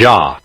jaw,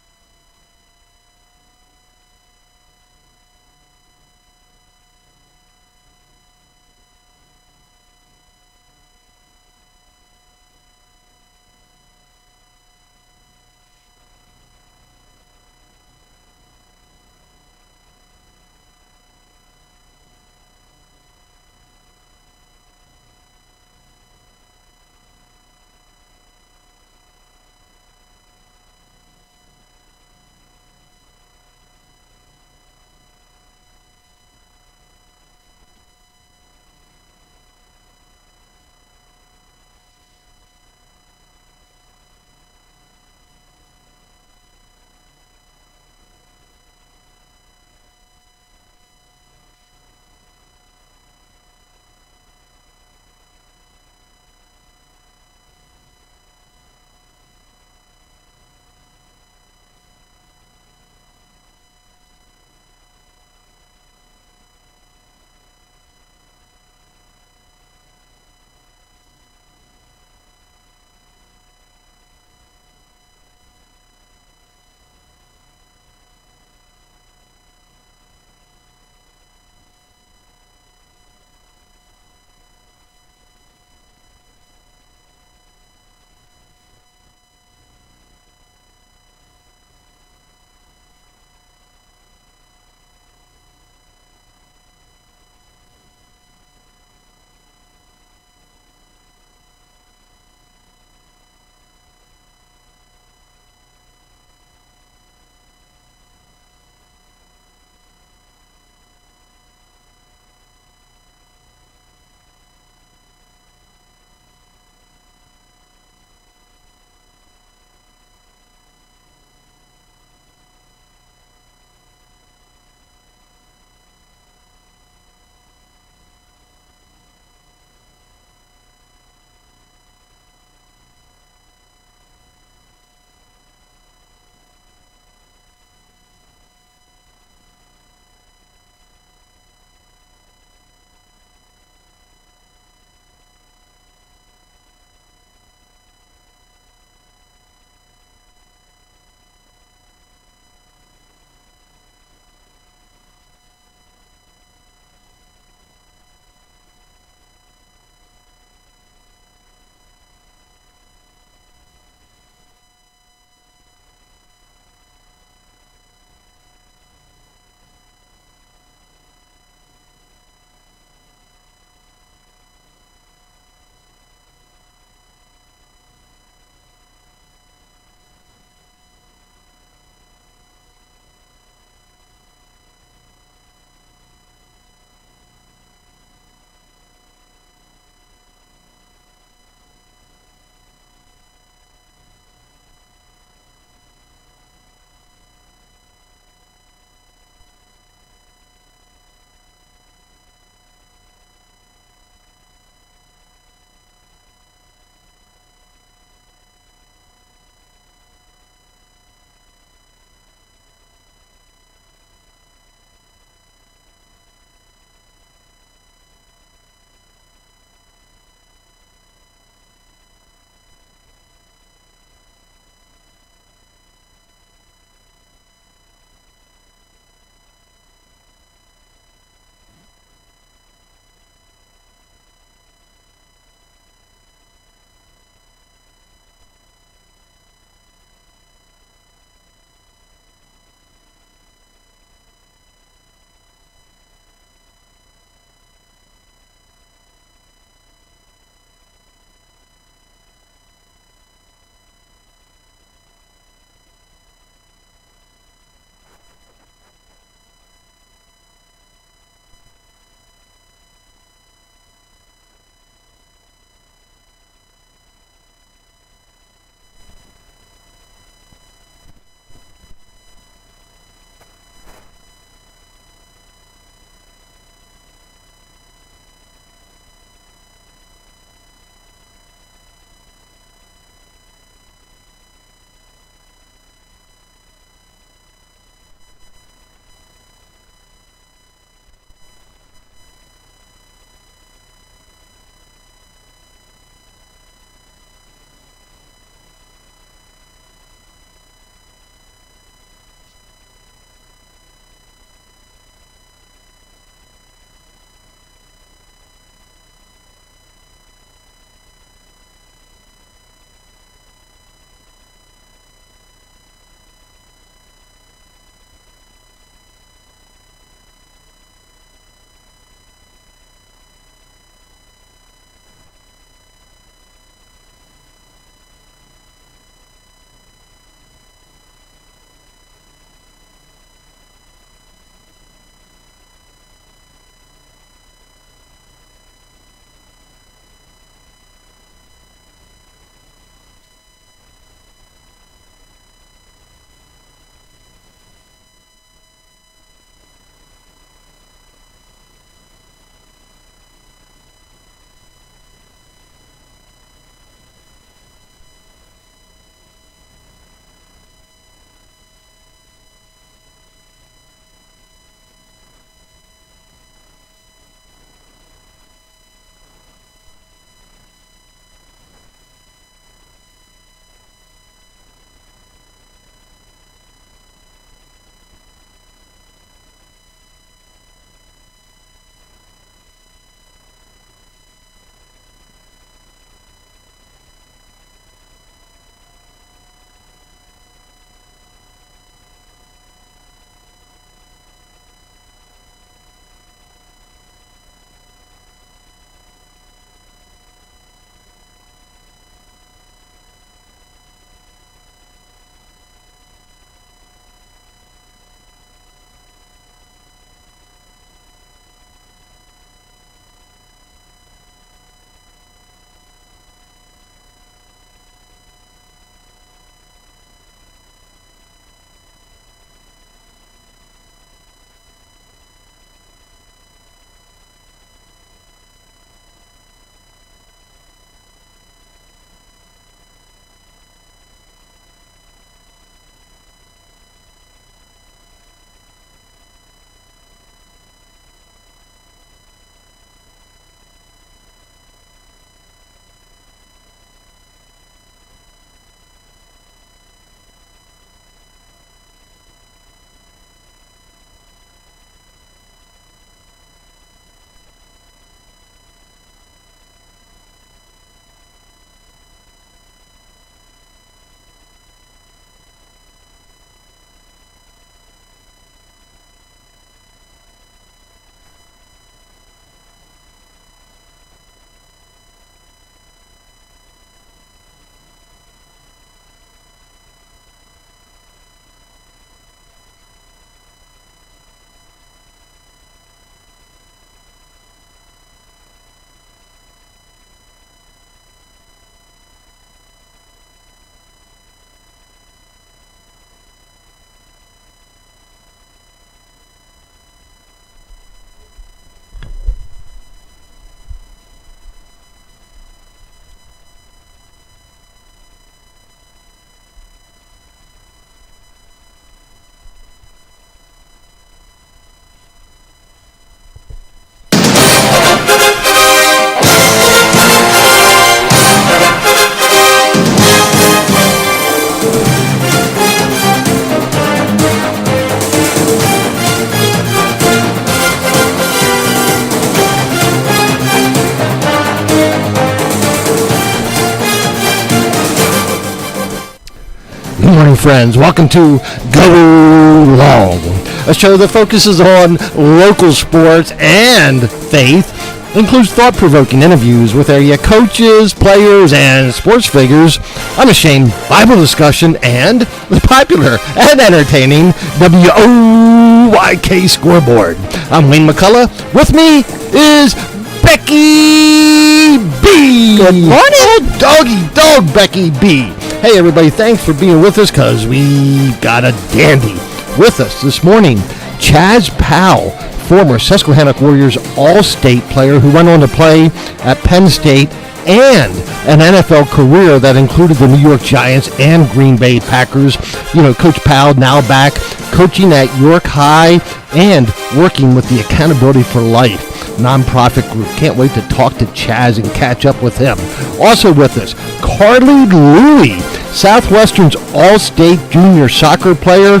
Good morning, friends. Welcome to Go Long, a show that focuses on local sports and faith, includes thought-provoking interviews with area coaches, players, and sports figures, unashamed Bible discussion, and the popular and entertaining WOYK scoreboard. I'm Wayne McCullough. With me is Becky B. Good morning. Dog Becky B. Hey, everybody, thanks for being with us, because we got a dandy with us this morning. Chaz Powell, former Susquehannock Warriors All-State player who went on to play at Penn State, and an NFL career that included the New York Giants and Green Bay Packers. You know, Coach Powell now back coaching at York High and working with the Accountability for Life nonprofit group. Can't wait to talk to Chaz and catch up with him. Also with us, Carly Louie, Southwestern's All-State Junior Soccer player.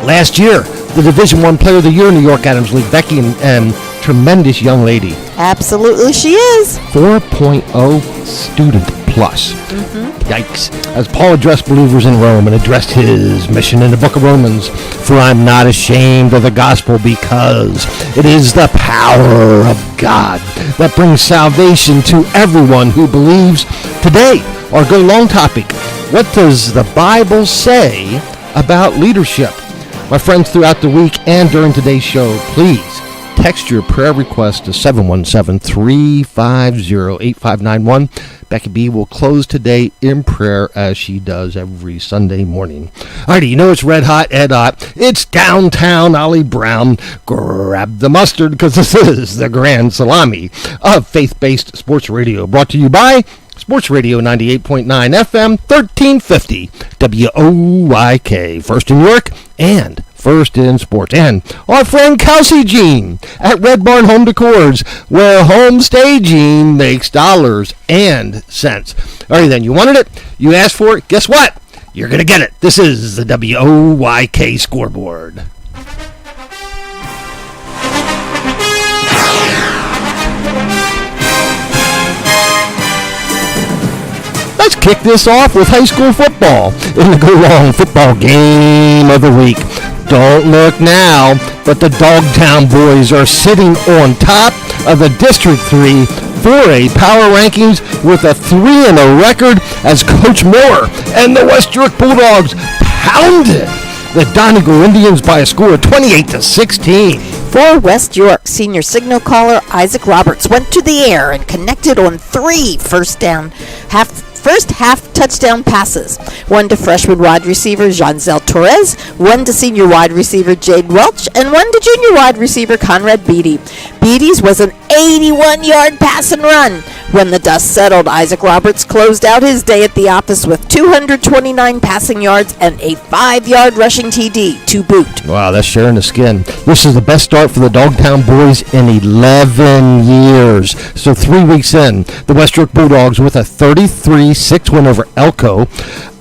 Last year, the Division I Player of the Year in the York Adams League. Becky, and tremendous young lady. Absolutely she is. 4.0 student plus. Yikes. As Paul addressed believers in Rome and addressed his mission in the book of Romans, for I'm not ashamed of the gospel, because it is the power of God that brings salvation to everyone who believes. Today, our Go Long topic: what does the Bible say about leadership? My friends, throughout the week and during today's show, please text your prayer request to 717-350-8591. Becky B will close today in prayer, as she does every Sunday morning. Alrighty, you know it's red hot, Ed hot. It's downtown Ollie Brown. Grab the mustard, because this is the Grand Salami of faith-based sports radio, brought to you by Sports Radio 98.9 FM, 1350 WOYK. First in York and first in sports. And our friend Kelsey Jean at Red Barn Home Decors, where home staging makes dollars and cents. All right, then, you wanted it, you asked for it, guess what? You're going to get it. This is the WOYK scoreboard. Let's kick this off with high school football in the Go Long football game of the week. Don't look now, but the Dogtown boys are sitting on top of the District 3 4A power rankings with a 3-0 record, as Coach Moore and the West York Bulldogs pounded the Donegal Indians by a score of 28-16. For West York, senior signal caller Isaac Roberts went to the air and connected on 3 first half touchdown passes. One to freshman wide receiver Janzel Torres, one to senior wide receiver Jade Welch, and one to junior wide receiver Conrad Beatty. Beatty's was an 81-yard pass and run. When the dust settled, Isaac Roberts closed out his day at the office with 229 passing yards and a 5-yard rushing TD to boot. Wow, that's sharing the skin. This is the best start for the Dogtown boys in 11 years. So 3 weeks in, the West York Bulldogs with a 33-6 win over Elko,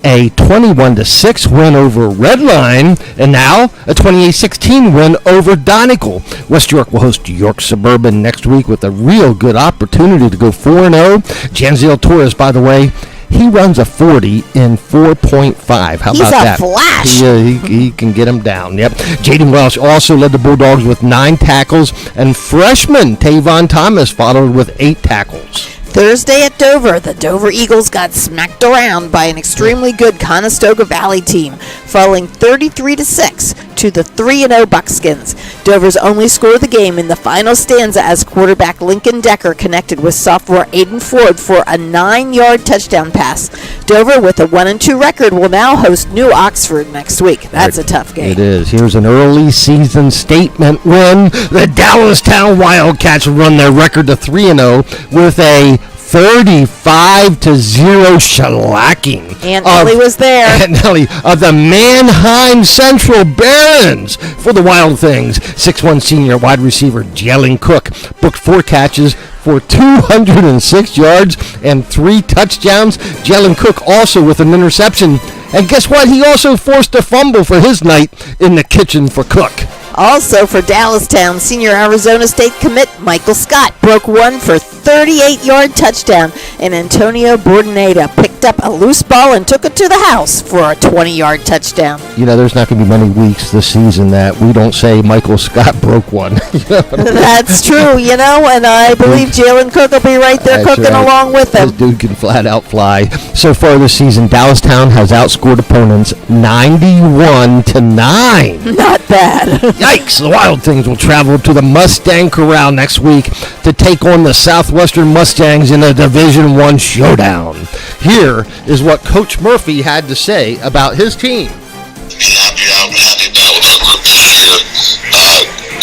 a 21-6 win over Redline, and now a 28-16 win over Donegal. West York will host York Suburban next week with a real good opportunity to go 4-0. Janzel Torres, by the way, he runs a 40 in 4.5. How about that? He's a flash. He can get him down. Yep. Jaden Welsh also led the Bulldogs with 9 tackles, and freshman Tavon Thomas followed with 8 tackles. Thursday at Dover, the Dover Eagles got smacked around by an extremely good Conestoga Valley team, falling 33-6 to the 3-0 Buckskins. Dover's only score of the game in the final stanza, as quarterback Lincoln Decker connected with sophomore Aiden Ford for a 9-yard touchdown pass. Dover, with a 1-2 record, will now host New Oxford next week. That's a tough game. It is. Here's an early season statement win. The Dallastown Wildcats run their record to 3-0 with a 35-0 shellacking. Aunt Nellie was there. Aunt Nellie of the Manheim Central Barons for the Wild Things. 6'1" senior wide receiver Jalen Cook booked 4 catches for 206 yards and 3 touchdowns. Jalen Cook also with an interception. And guess what? He also forced a fumble for his night in the kitchen for Cook. Also for Dallastown, senior Arizona State commit Michael Scott broke one for 38-yard touchdown, and Antonio Bordenada picked up a loose ball and took it to the house for a 20-yard touchdown. You know, there's not going to be many weeks this season that we don't say Michael Scott broke one. That's true, and I believe Jalen Cook will be right there That's cooking right. along with him. This dude can flat out fly. So far this season, Dallastown has outscored opponents 91-9. Not bad. Yikes! The Wild Things will travel to the Mustang Corral next week to take on the Southwestern Mustangs in a Division I showdown. Here is what Coach Murphy had to say about his team. Happy about with our group this year.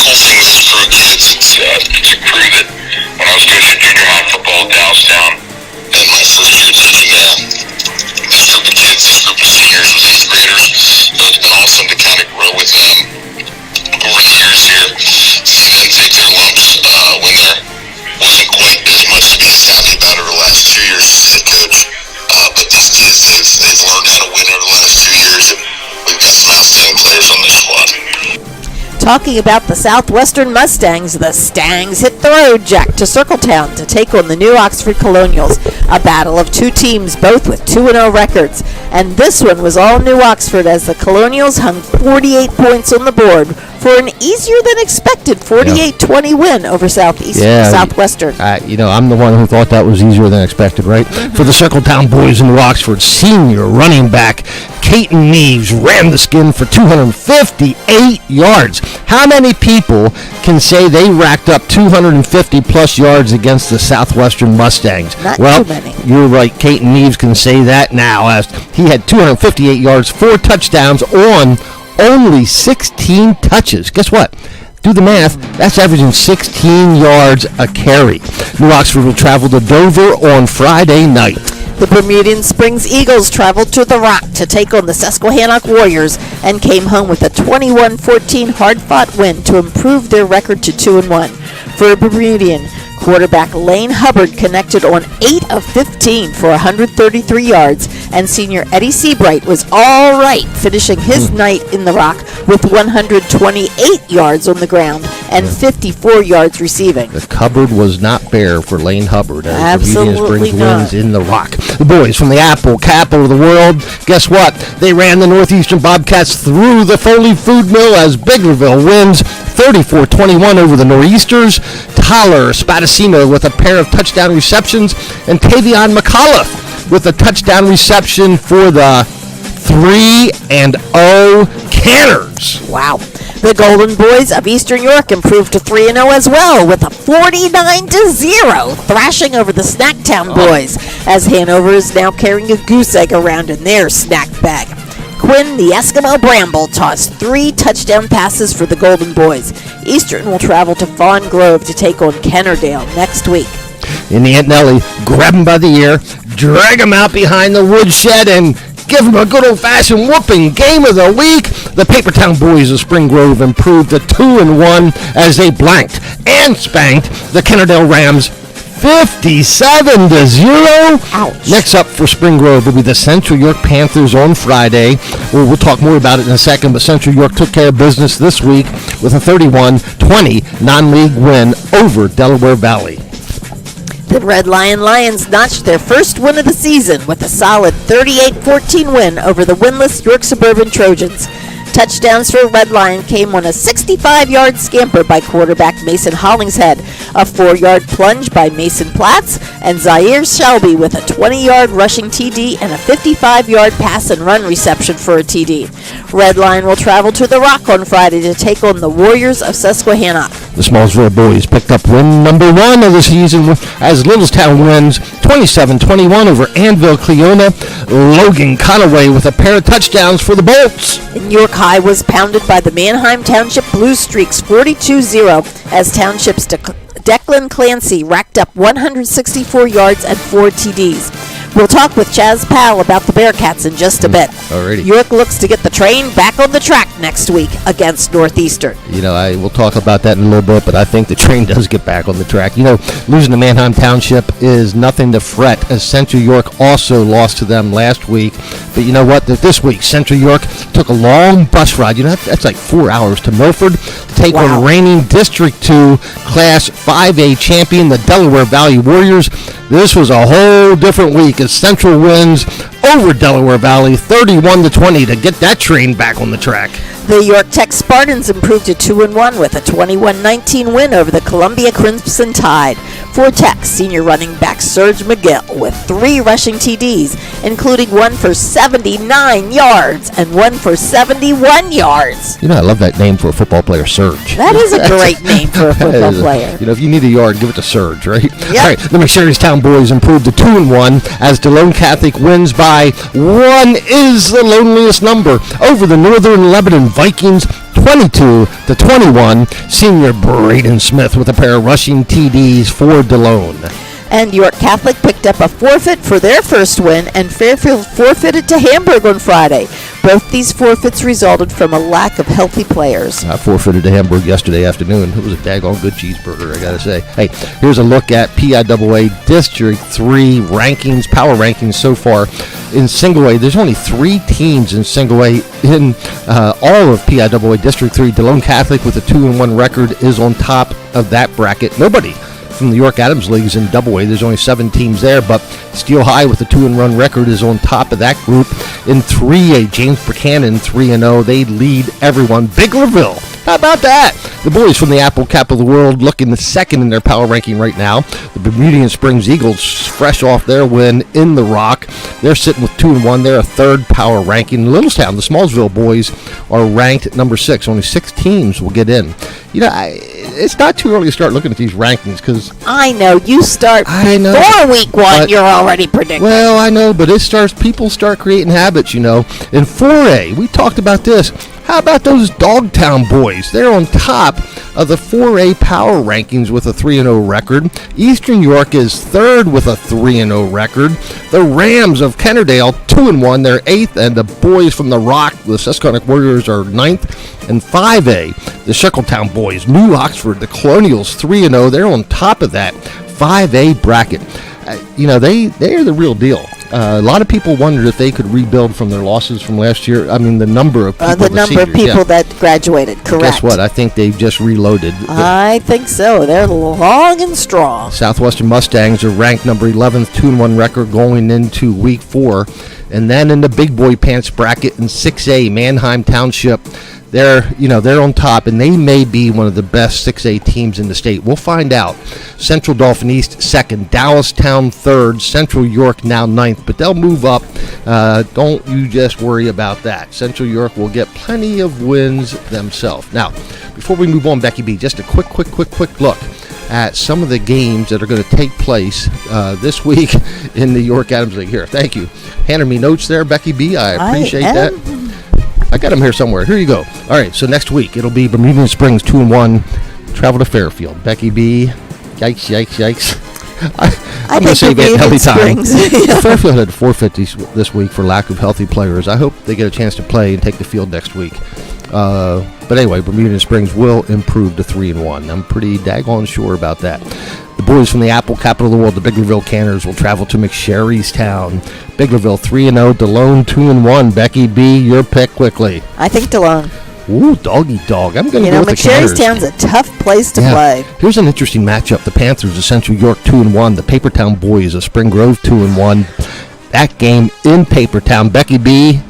Cool thing with this crew, kids, it's a crew that when I was coaching junior high football at Dallastown, and my first year coaching there, this group of kids, this group of seniors with 8th graders, it's been awesome to kind of grow with them over the years here, see them take their lumps when there wasn't quite as much to be as happy about over the last 2 years as head coach. But these kids, they've learned how to win over the last 2 years, and we've got some outstanding players on this squad. Talking about the Southwestern Mustangs, the Stangs hit the road, Jack, to Circletown to take on the New Oxford Colonials, a battle of two teams, both with 2-0 records. And this one was all New Oxford as the Colonials hung 48 points on the board for an easier than expected 48-20 win over Southwestern. I'm the one who thought that was easier than expected, right? Mm-hmm. For the Circletown boys in New Oxford, senior running back Caton Neves ran the skin for 258 yards. How many people can say they racked up 250-plus yards against the Southwestern Mustangs? Not too many. You're right. Caton Neves can say that now, as he had 258 yards, 4 touchdowns on only 16 touches. Guess what? Do the math. That's averaging 16 yards a carry. New Oxford will travel to Dover on Friday night. The Bermudian Springs Eagles traveled to the Rock to take on the Susquehannock Warriors and came home with a 21-14 hard-fought win to improve their record to 2-1. For Bermudian, quarterback Lane Hubbard connected on 8 of 15 for 133 yards, and senior Eddie Seabright was all right, finishing his night in the Rock with 128 yards on the ground and 54 yards receiving. The cupboard was not bare for Lane Hubbard as Absolutely Bermudian Springs not. wins in the Rock. The boys from the Apple, capital of the world, guess what? They ran the Northeastern Bobcats through the Foley Food Mill as Biggerville wins 34-21 over the Nor'easters. Tyler Spadacino with a pair of touchdown receptions, and Tavion McAuliffe with a touchdown reception for the 3-0 Canners. Wow. The Golden Boys of Eastern York improved to 3-0 as well with a 49-0 thrashing over the Snacktown Boys, as Hanover is now carrying a goose egg around in their snack bag. Quinn, the Eskimo Bramble, tossed 3 touchdown passes for the Golden Boys. Eastern will travel to Fawn Grove to take on Kennerdale next week. In the Aunt Nellie, grab him by the ear, drag him out behind the woodshed, and give him a good old-fashioned whooping. Game of the week, the Papertown Boys of Spring Grove improved to 2-1 as they blanked and spanked the Kennerdale Rams 57-0. Ouch. Next up for Spring Grove will be the Central York Panthers on Friday. We'll talk more about it in a second, but Central York took care of business this week with a 31-20 non-league win over Delaware Valley. The Red Lion Lions notched their first win of the season with a solid 38-14 win over the winless York Suburban Trojans. Touchdowns for Red Lion came on a 65-yard scamper by quarterback Mason Hollingshead, a 4-yard plunge by Mason Platts, and Zaire Shelby with a 20-yard rushing TD and a 55-yard pass and run reception for a TD. Red Lion will travel to the Rock on Friday to take on the Warriors of Susquehannock. The Smallsville boys picked up win number 1 of the season as Littlestown wins 27-21 over Anvil Cleona. Logan Conaway with a pair of touchdowns for the Bolts. And York High was pounded by the Manheim Township Blue Streaks 42-0 as Township's Declan Clancy racked up 164 yards and 4 TDs. We'll talk with Chaz Powell about the Bearcats in just a bit. Alrighty. York looks to get the train back on the track next week against Northeastern. We'll talk about that in a little bit, but I think the train does get back on the track. Losing to Manheim Township is nothing to fret, as Central York also lost to them last week. But you know what? This week, Central York took a long bus ride. That's like 4 hours to Milford to take on reigning District 2 Class 5A champion, the Delaware Valley Warriors. This was a whole different week as Central wins over Delaware Valley 31-20 to get that train back on the track. The York Tech Spartans improved to 2-1 with a 21-19 win over the Columbia Crimson Tide. For Tech, senior running back Serge McGill with 3 rushing TDs, including one for 79 yards and one for 71 yards. I love that name for a football player, Serge. That is a great name for a football player. If you need a yard, give it to Serge, right? Yep. All right, the McSherrystown boys improved to 2-1 as DeLone Catholic wins by 1 is the loneliest number over the Northern Lebanon Vikings 22-21. Senior Braden Smith with a pair of rushing TDs for DeLone. And York Catholic picked up a forfeit for their first win, and Fairfield forfeited to Hamburg on Friday. Both these forfeits resulted from a lack of healthy players. I forfeited to Hamburg yesterday afternoon. It was a daggone good cheeseburger, I got to say. Hey, here's a look at PIAA District 3 rankings, power rankings so far. In single A, there's only 3 teams in single A in all of PIAA District 3. DeLone Catholic with a 2-1 record is on top of that bracket. Nobody from the York Adams League is in Double A. There's only 7 teams there, but Steel High with a 2-1 record is on top of that group. In 3A, James Buchanan 3-0. They lead everyone. Biglerville, how about that? The boys from the Apple capital of the world looking the second in their power ranking right now. The Bermudian Springs Eagles, fresh off their win in the Rock. They're sitting with 2-1. They're a third power ranking. Littlestown, the Smallsville boys, are ranked at number 6. Only 6 teams will get in. It's not too early to start looking at these rankings because I know you start before week 1. You're already predicting. Well, I know, but people start creating habits. In 4A, we talked about this. How about those Dogtown boys? They're on top of the 4A power rankings with a 3-0 record. Eastern York is third with a 3-0 record. The Rams of Kennerdale 2-1. They're 8th, and the boys from the Rock, the Susquehannock Warriors, are 9th. And 5A, the Shackletown boys, New Oxford, the Colonials 3-0. They're on top of that 5A bracket. They are the real deal. A lot of people wondered if they could rebuild from their losses from last year. I mean, the number of people, that graduated, correct. Guess what? I think they've just reloaded. I think so. They're long and strong. Southwestern Mustangs are ranked number 11th, 2-1 record going into week 4. And then in the big boy pants bracket in 6A, Manheim Township, they're on top, and they may be one of the best 6A teams in the state. We'll find out. Central Dauphin East 2nd, Dallastown 3rd, Central York now 9th, but they'll move up. Don't you just worry about that. Central York will get plenty of wins themselves. Now, before we move on, Becky B, just a quick look at some of the games that are going to take place this week in the York Adams League. Here, thank you. Handing me notes there, Becky B. I appreciate that. I got them here somewhere. Here you go. All right, so next week it'll be Bermudian Springs 2-1. Travel to Fairfield. Becky B. Yikes. I'm going to say Van Healthy time. Fairfield had to forfeit this week for lack of healthy players. I hope they get a chance to play and take the field next week. But anyway, Bermudian Springs will improve to 3-1. I'm pretty daggone sure about that. The boys from the Apple capital of the world, the Biglerville Canners, will travel to McSherrystown. Biglerville 3-0, DeLone 2-1. Becky B, your pick quickly. I think DeLone. Ooh, doggy dog. I'm going to go with the Canners. McSherrystown's a tough place to play. Here's an interesting matchup. The Panthers of Central York 2-1. The Papertown boys of Spring Grove 2-1. That game in Papertown. Becky B.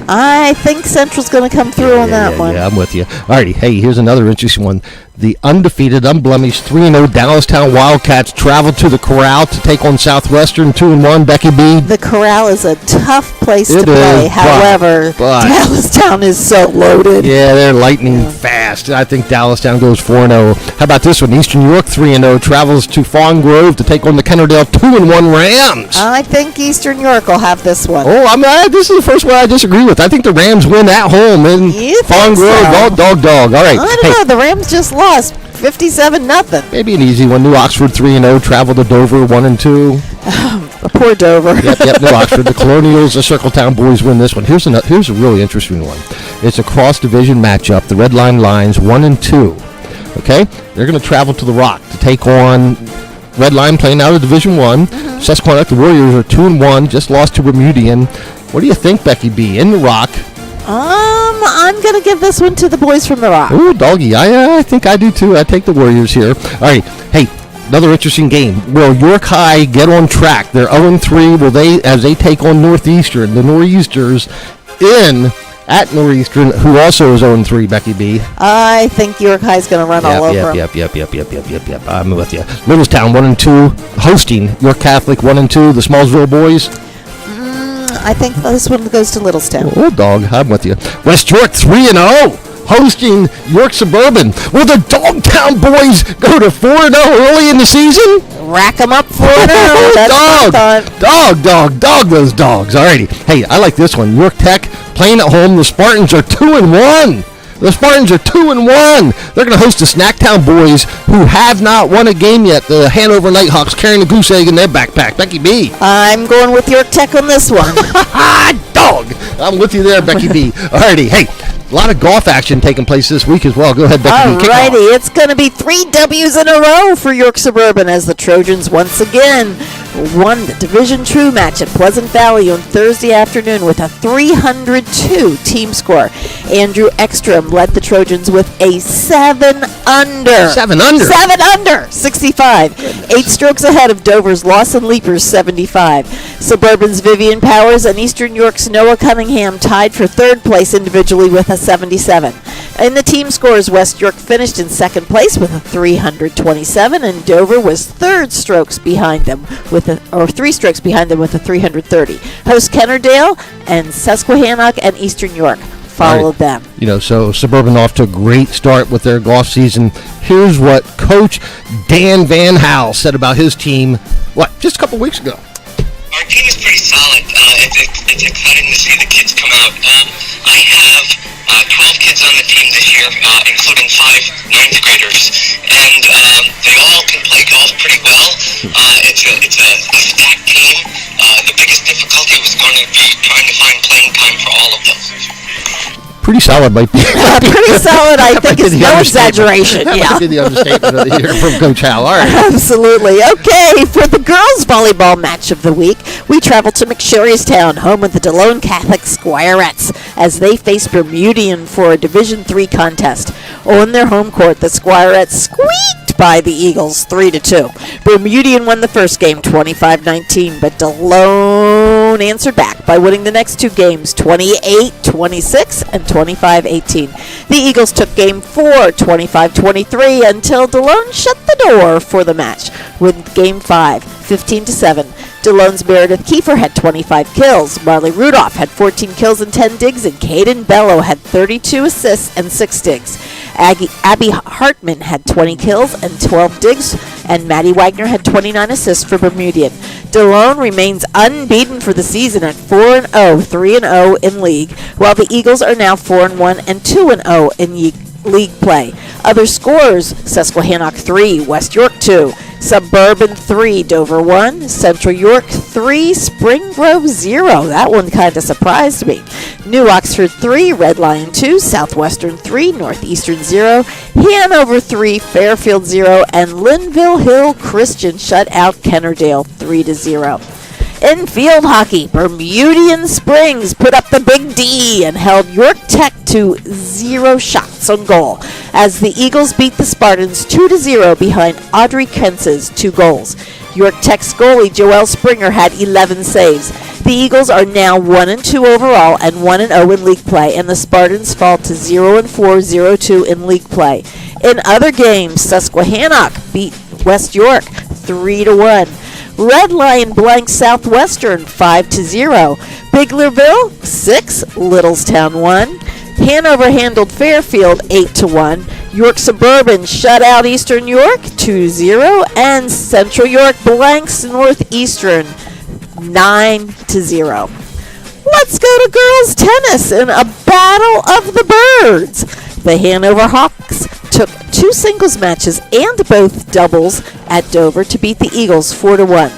I think Central's going to come through on that one. Yeah, I'm with you. All righty. Hey, here's another interesting one. The undefeated, unblemished 3-0 Dallastown Wildcats travel to the Corral to take on Southwestern 2-1. Becky B. The Corral is a tough place to play. However, Dallastown is so loaded. Yeah, they're lightning fast. I think Dallastown goes 4-0. How about this one? Eastern York 3-0 travels to Fawn Grove to take on the Kennerdale 2-1 Rams. I think Eastern York will have this one. Oh, this is the first one I disagree with. I think the Rams win at home in Fawn Grove. So? Dog. All right. I don't know. The Rams just lost 57-0. Maybe an easy one. New Oxford 3-0 travel to Dover 1-2. Poor Dover. Yep, New Oxford. The Colonials, the Circletown boys win this one. Here's a really interesting one. It's a cross-division matchup. The Red Line Lions 1 and 2. Okay, they're going to travel to the Rock to take on Red Line, playing out of Division 1. Susquehannock, the Warriors are 2 and 1, just lost to Bermudian. What do you think, Becky B? In the Rock. I'm going to give this one to the boys from the Rock. Ooh, doggy. I think I do too. I take the Warriors here. All right. Hey, another interesting game. Will York High get on track? They're 0-3. Will they, as they take on Northeastern, the Nor'easters at Northeastern, who also is 0-3, Becky B. I think York High's going to run all over them. Yep. I'm with you. Littlestown 1 and 2, hosting York Catholic 1 and 2. The Smallsville boys. I think this one goes to Littlestown. Oh, dog, I'm with you. West York 3 and 0, hosting York Suburban. Will the Dogtown boys go to 4 and 0 early in the season? Rack them up 4 and 0. That's Dog, those dogs. Alrighty. Hey, I like this one. York Tech playing at home. The Spartans are 2 and 1. The Spartans are 2 and 1. They're going to host the Snacktown boys, who have not won a game yet. The Hanover Nighthawks carrying a goose egg in their backpack. Becky B. I'm going with York Tech on this one. Dog. I'm with you there, Becky B. Alrighty. Hey, a lot of golf action taking place this week as well. Go ahead, Becky B. Alrighty, it's going to be 3 W's in a row for York Suburban as the Trojans once again won the Division 2 match at Pleasant Valley on Thursday afternoon with a 302 team score. Andrew Ekstrom led the Trojans with a 7 under. 7 under? 7 under, 65. 8 strokes ahead of Dover's Lawson Leapers, 75. Suburban's Vivian Powers and Eastern York's Noah Cunningham tied for 3rd place individually with a 77. In the team scores, West York finished in 2nd place with a 327, and Dover was 3 strokes behind them with a 330. Host Kennerdale and Susquehannock and Eastern York followed them. You know, so Suburban off to a great start with their golf season. Here's what Coach Dan Van Hal said about his team, just a couple weeks ago. Our team is pretty solid. It's exciting to see the kids come out. I have 12 kids on the team this year, including 5 ninth graders, and they all can play golf pretty well. It's a stacked team. The biggest difficulty was going to be trying to find playing time for all of them. Pretty solid, might be. Pretty solid, I think, is no exaggeration. That might be the understatement of the year from Coach Hal. All right. Absolutely. Okay, for the girls' volleyball match of the week, we travel to McSherrystown, home of the DeLone Catholic Squirettes, as they face Bermudian for a Division III contest. On their home court, the Squirettes squeaked by the Eagles 3-2. Bermudian won the first game 25-19, but DeLone answered back by winning the next 2 games 28-26 and 25-18. The Eagles took game 4 25-23 until DeLone shut the door for the match with game 5 15-7. DeLone's Meredith Kiefer had 25 kills. Marley Rudolph had 14 kills and 10 digs, and Caden Bello had 32 assists and 6 digs. Abby Hartman had 20 kills and 12 digs, and Maddie Wagner had 29 assists for Bermudian. DeLone remains unbeaten for the season at 4-0, 3-0 in league, while the Eagles are now 4-1 and 2-0 in league play. Other scores: Susquehannock 3, West York 2, Suburban 3, Dover 1, Central York 3, Spring Grove 0. That one kind of surprised me. New Oxford 3, Red Lion 2, Southwestern 3, Northeastern 0, Hanover 3, Fairfield 0, and Linville Hill Christian shut out Kennerdale 3-0. In field hockey, Bermudian Springs put up the big D and held York Tech to 0 shots on goal as the Eagles beat the Spartans 2-0 behind Audrey Kentz's 2 goals. York Tech's goalie Joelle Springer had 11 saves. The Eagles are now 1-2 overall and 1-0 in league play, and the Spartans fall to 0-4, 0-2 in league play. In other games, Susquehannock beat West York 3-1. Red Lion blanks Southwestern 5-0. Biglerville 6, Littlestown 1. Hanover handled Fairfield 8-1. York Suburban shut out Eastern York 2-0, and Central York blanks Northeastern 9-0. Let's go to girls tennis in a battle of the birds. The Hanover Hawks took 2 singles matches and both doubles at Dover to beat the Eagles 4-1.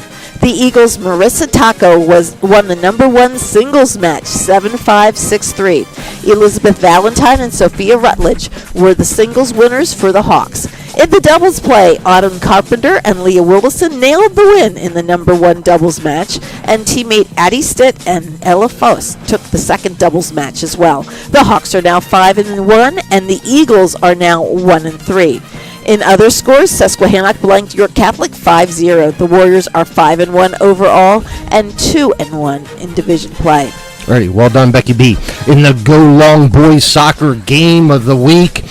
The Eagles' Marissa Taco won the number one singles match, 7-5, 6-3. Elizabeth Valentine and Sophia Rutledge were the singles winners for the Hawks. In the doubles play, Autumn Carpenter and Leah Willison nailed the win in the number one doubles match, and teammate Addie Stitt and Ella Faust took the second doubles match as well. The Hawks are now 5-1, and the Eagles are now 1-3. In other scores, Susquehannock blanked York Catholic 5-0. The Warriors are 5-1 overall and 2-1 in division play. Alrighty, well done, Becky B. In the Go Long Boys Soccer Game of the Week,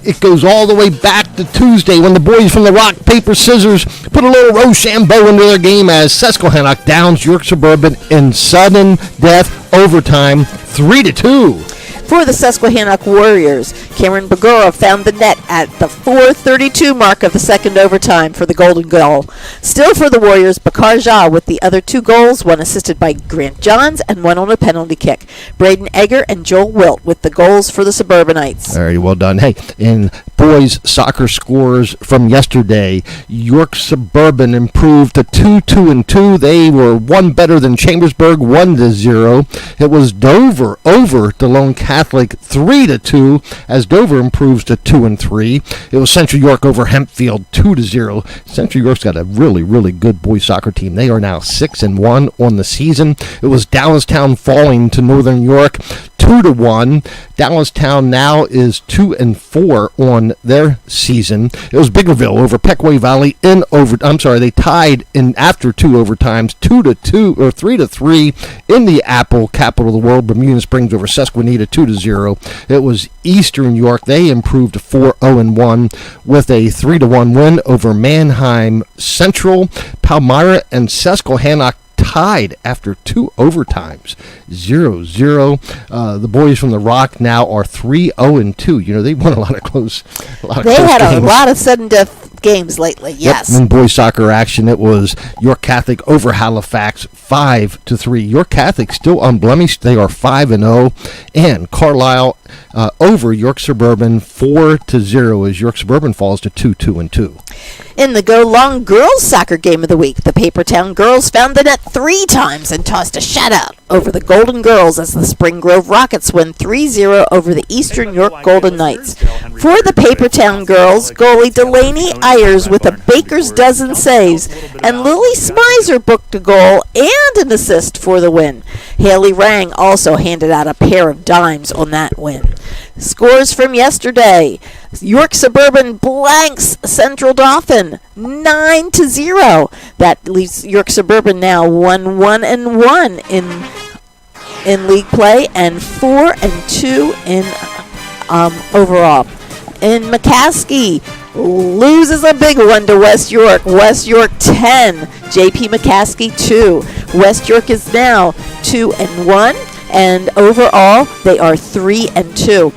it goes all the way back to Tuesday when the boys from the Rock, Paper, Scissors put a little Rochambeau into their game as Susquehannock downs York Suburban in sudden death overtime 3-2. For the Susquehannock Warriors, Cameron Bagura found the net at the 4:32 mark of the second overtime for the golden goal. Still for the Warriors, Bakar Jha with the other two goals, one assisted by Grant Johns and one on a penalty kick. Braden Egger and Joel Wilt with the goals for the Suburbanites. All right, well done. Hey, in boys soccer scores from yesterday, York Suburban improved to 2-2. They were one better than Chambersburg, 1-0. It was Dover over DeLone Catholic 3-2 as Dover improves to 2-3. It was Central York over Hempfield 2-0. Central York's got a really, really good boys soccer team. They are now 6-1 on the season. It was Dallastown falling to Northern York 2-1. Dallastown now is 2-4 on their season. It was Biggerville over Pequay Valley they tied in after two overtimes, 2-2 or 3-3 in the Apple, capital of the world. Bermuda Springs over Susquehanna 2-0. It was Eastern York. They improved to 4-1 with a 3-1 win over Mannheim Central. Palmyra and Susquehannock tied after two overtimes, 0-0. The boys from the Rock now are 3-2. You know, they won a lot of close games. They had a lot of sudden death games lately, yes. Yep. In boys soccer action, it was York Catholic over Halifax 5-3. York Catholic still unblemished. They are 5-0. And Carlisle over York Suburban 4-0 as York Suburban falls to 2-2. In the Go Long Girls Soccer Game of the Week, the Papertown girls found the net 3 times and tossed a shutout over the Golden Girls as the Spring Grove Rockets win 3-0 over the Eastern York Golden Knights. For the Papertown girls, goalie Delaney Ayers with a baker's dozen saves, and Lily Smizer booked a goal and an assist for the win. Haley Rang also handed out a pair of dimes on that win. Scores from yesterday. York Suburban blanks Central Dauphin 9-0. That leaves York Suburban now 1-1 in league play and 4-2 in overall. In McCaskey loses a big one to West York. West York 10, J.P. McCaskey 2. West York is now 2-1, and overall they are 3-2.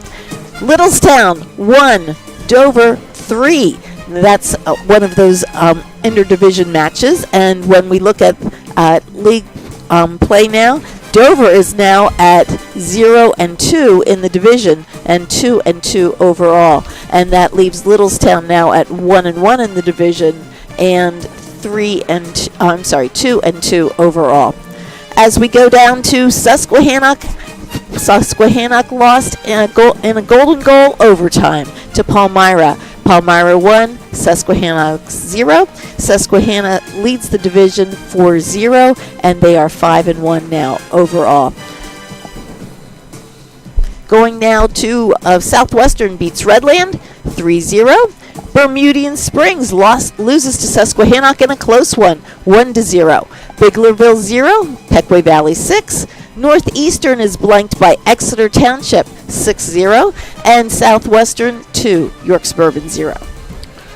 Littlestown 1, Dover 3. That's one of those interdivision matches. And when we look at league play now, Dover is now at 0-2 in the division and 2-2 overall, and that leaves Littlestown now at 1-1 in the division and 2-2 overall. As we go down to Susquehannock lost in a golden goal overtime to Palmyra. Palmyra 1, Susquehanna 0. Susquehanna leads the division 4-0, and they are 5-1 now overall. Going now to Southwestern beats Redland 3-0. Bermudian Springs loses to Susquehannock in a close one, 1-0. Biglerville 0, Pequay Valley 6. Northeastern is blanked by Exeter Township 6-0, and Southwestern 2, York Suburban 0.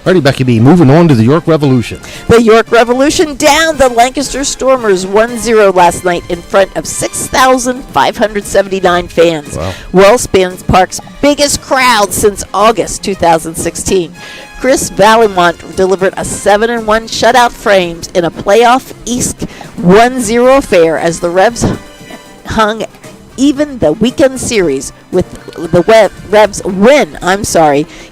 Alrighty, Becky B, moving on to the York Revolution. The York Revolution downed the Lancaster Stormers 1-0 last night in front of 6,579 fans. Wow. Wellspan Park's biggest crowd since August 2016. Chris Valimont delivered a 7-1 shutout frames in a playoff East 1-0 affair as the Revs hung even the weekend series with Revs win.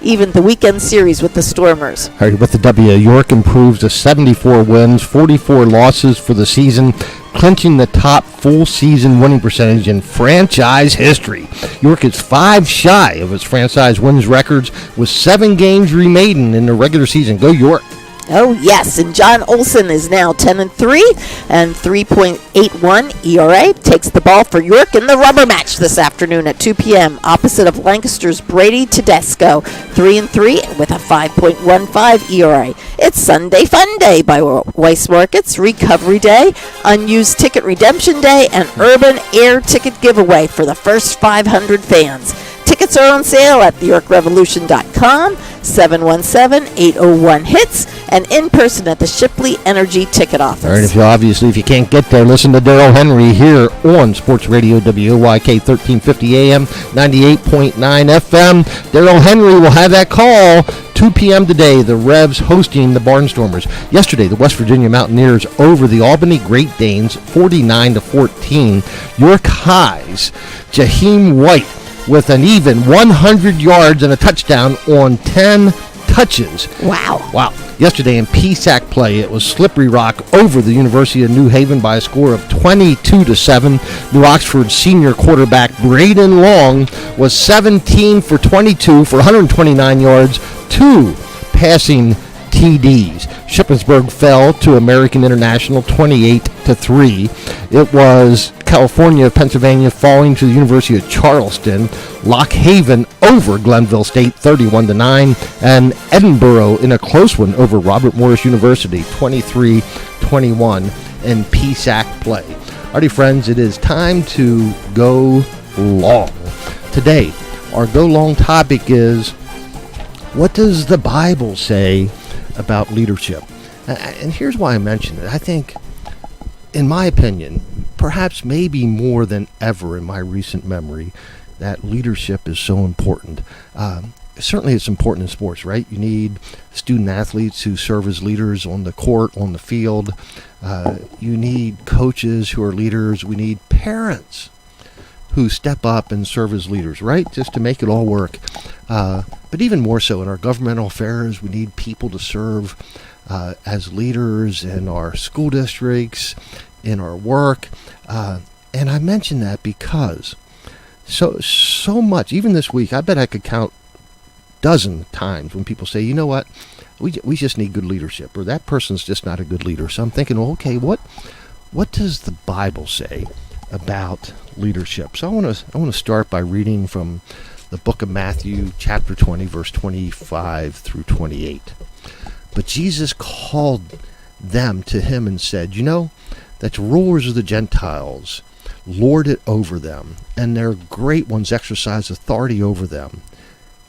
Even the weekend series with the Stormers. All right, with the W, York improves to 74 wins, 44 losses for the season, clinching the top full season winning percentage in franchise history. York is 5 shy of its franchise wins records with 7 games remaining in the regular season. Go York. Oh, yes, and John Olsen is now 10-3 and 3.81 ERA. Takes the ball for York in the rubber match this afternoon at 2 p.m. opposite of Lancaster's Brady Tedesco, 3-3 with a 5.15 ERA. It's Sunday Fun Day by Weiss Markets, Recovery Day, Unused Ticket Redemption Day, and Urban Air Ticket Giveaway for the first 500 fans. Tickets are on sale at theyorkrevolution.com, 717-801-HITS, and in person at the Shipley Energy Ticket Office. All right, if you can't get there, listen to Daryl Henry here on Sports Radio WOYK 1350 AM, 98.9 FM. Daryl Henry will have that call 2 p.m. today. The Revs hosting the Barnstormers. Yesterday, the West Virginia Mountaineers over the Albany Great Danes, 49-14. York Highs, Jaheim White with an even 100 yards and a touchdown on 10 touches. Wow. Yesterday in PSAC play, it was Slippery Rock over the University of New Haven by a score of 22-7. New Oxford senior quarterback Braden Long was 17 for 22 for 129 yards, 2 passing TDs. Shippensburg fell to American International 28-3. It was California of Pennsylvania falling to the University of Charleston. Lock Haven over Glenville State 31-9, and Edinburgh in a close one over Robert Morris University 23-21 in PSAC play. Alrighty, friends, it is time to go long. Today, our go long topic is, what does the Bible say about leadership? And here's why I mention it. I think, in my opinion, perhaps maybe more than ever in my recent memory, that leadership is so important. Certainly it's important in sports, right? You need student athletes who serve as leaders on the court, on the field. You need coaches who are leaders. We need parents who step up and serve as leaders, right? Just to make it all work. But even more so in our governmental affairs, we need people to serve as leaders in our school districts, in our work. And I mention that because so much, even this week, I bet I could count dozen times when people say, you know what, we just need good leadership, or that person's just not a good leader. So I'm thinking, well, okay, what does the Bible say about leadership? So I want to start by reading from the book of Matthew, chapter 20, verse 25 through 28. But Jesus called them to him and said, you know that the rulers of the Gentiles lord it over them, and their great ones exercise authority over them.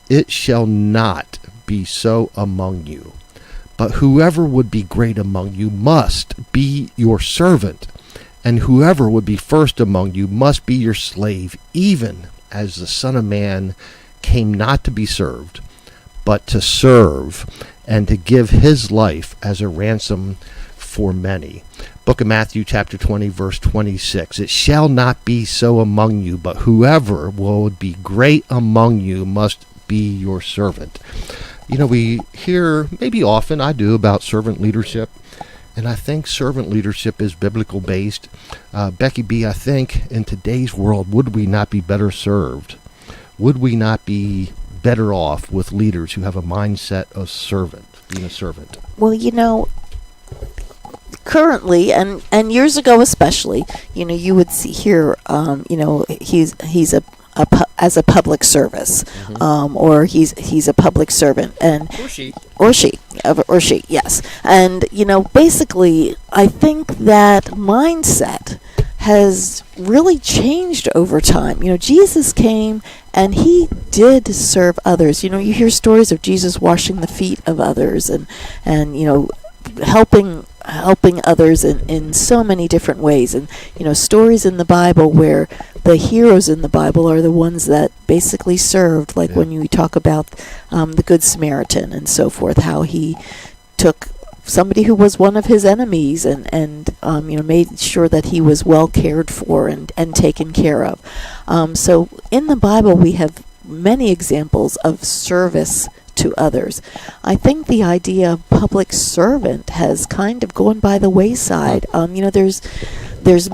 It shall not be so among you. But whoever would be great among you must be your servant, and whoever would be first among you must be your slave, even as the Son of Man came not to be served, but to serve, and to give his life as a ransom for many. Book of Matthew, chapter 20, verse 26. It shall not be so among you, but whoever would be great among you must be your servant. You know, we hear, maybe often I do, about servant leadership, and I think servant leadership is biblical based. Becky B., I think in today's world, would we not be better served? Would we not be better off with leaders who have a mindset of servant, being a servant? Well, you know, currently and years ago especially, you know, you would hear, you know, he's as a public service, or he's a public servant, and or she, yes. And you know, basically, I think that mindset has really changed over time. You know, Jesus came and he did serve others. You know, you hear stories of Jesus washing the feet of others, and you know, helping others in so many different ways. And you know, stories in the Bible where the heroes in the Bible are the ones that basically served, like when you talk about the Good Samaritan and so forth, how he took somebody who was one of his enemies, and made sure that he was well cared for and taken care of. So in the Bible we have many examples of service to others. I think the idea of public servant has kind of gone by the wayside. There's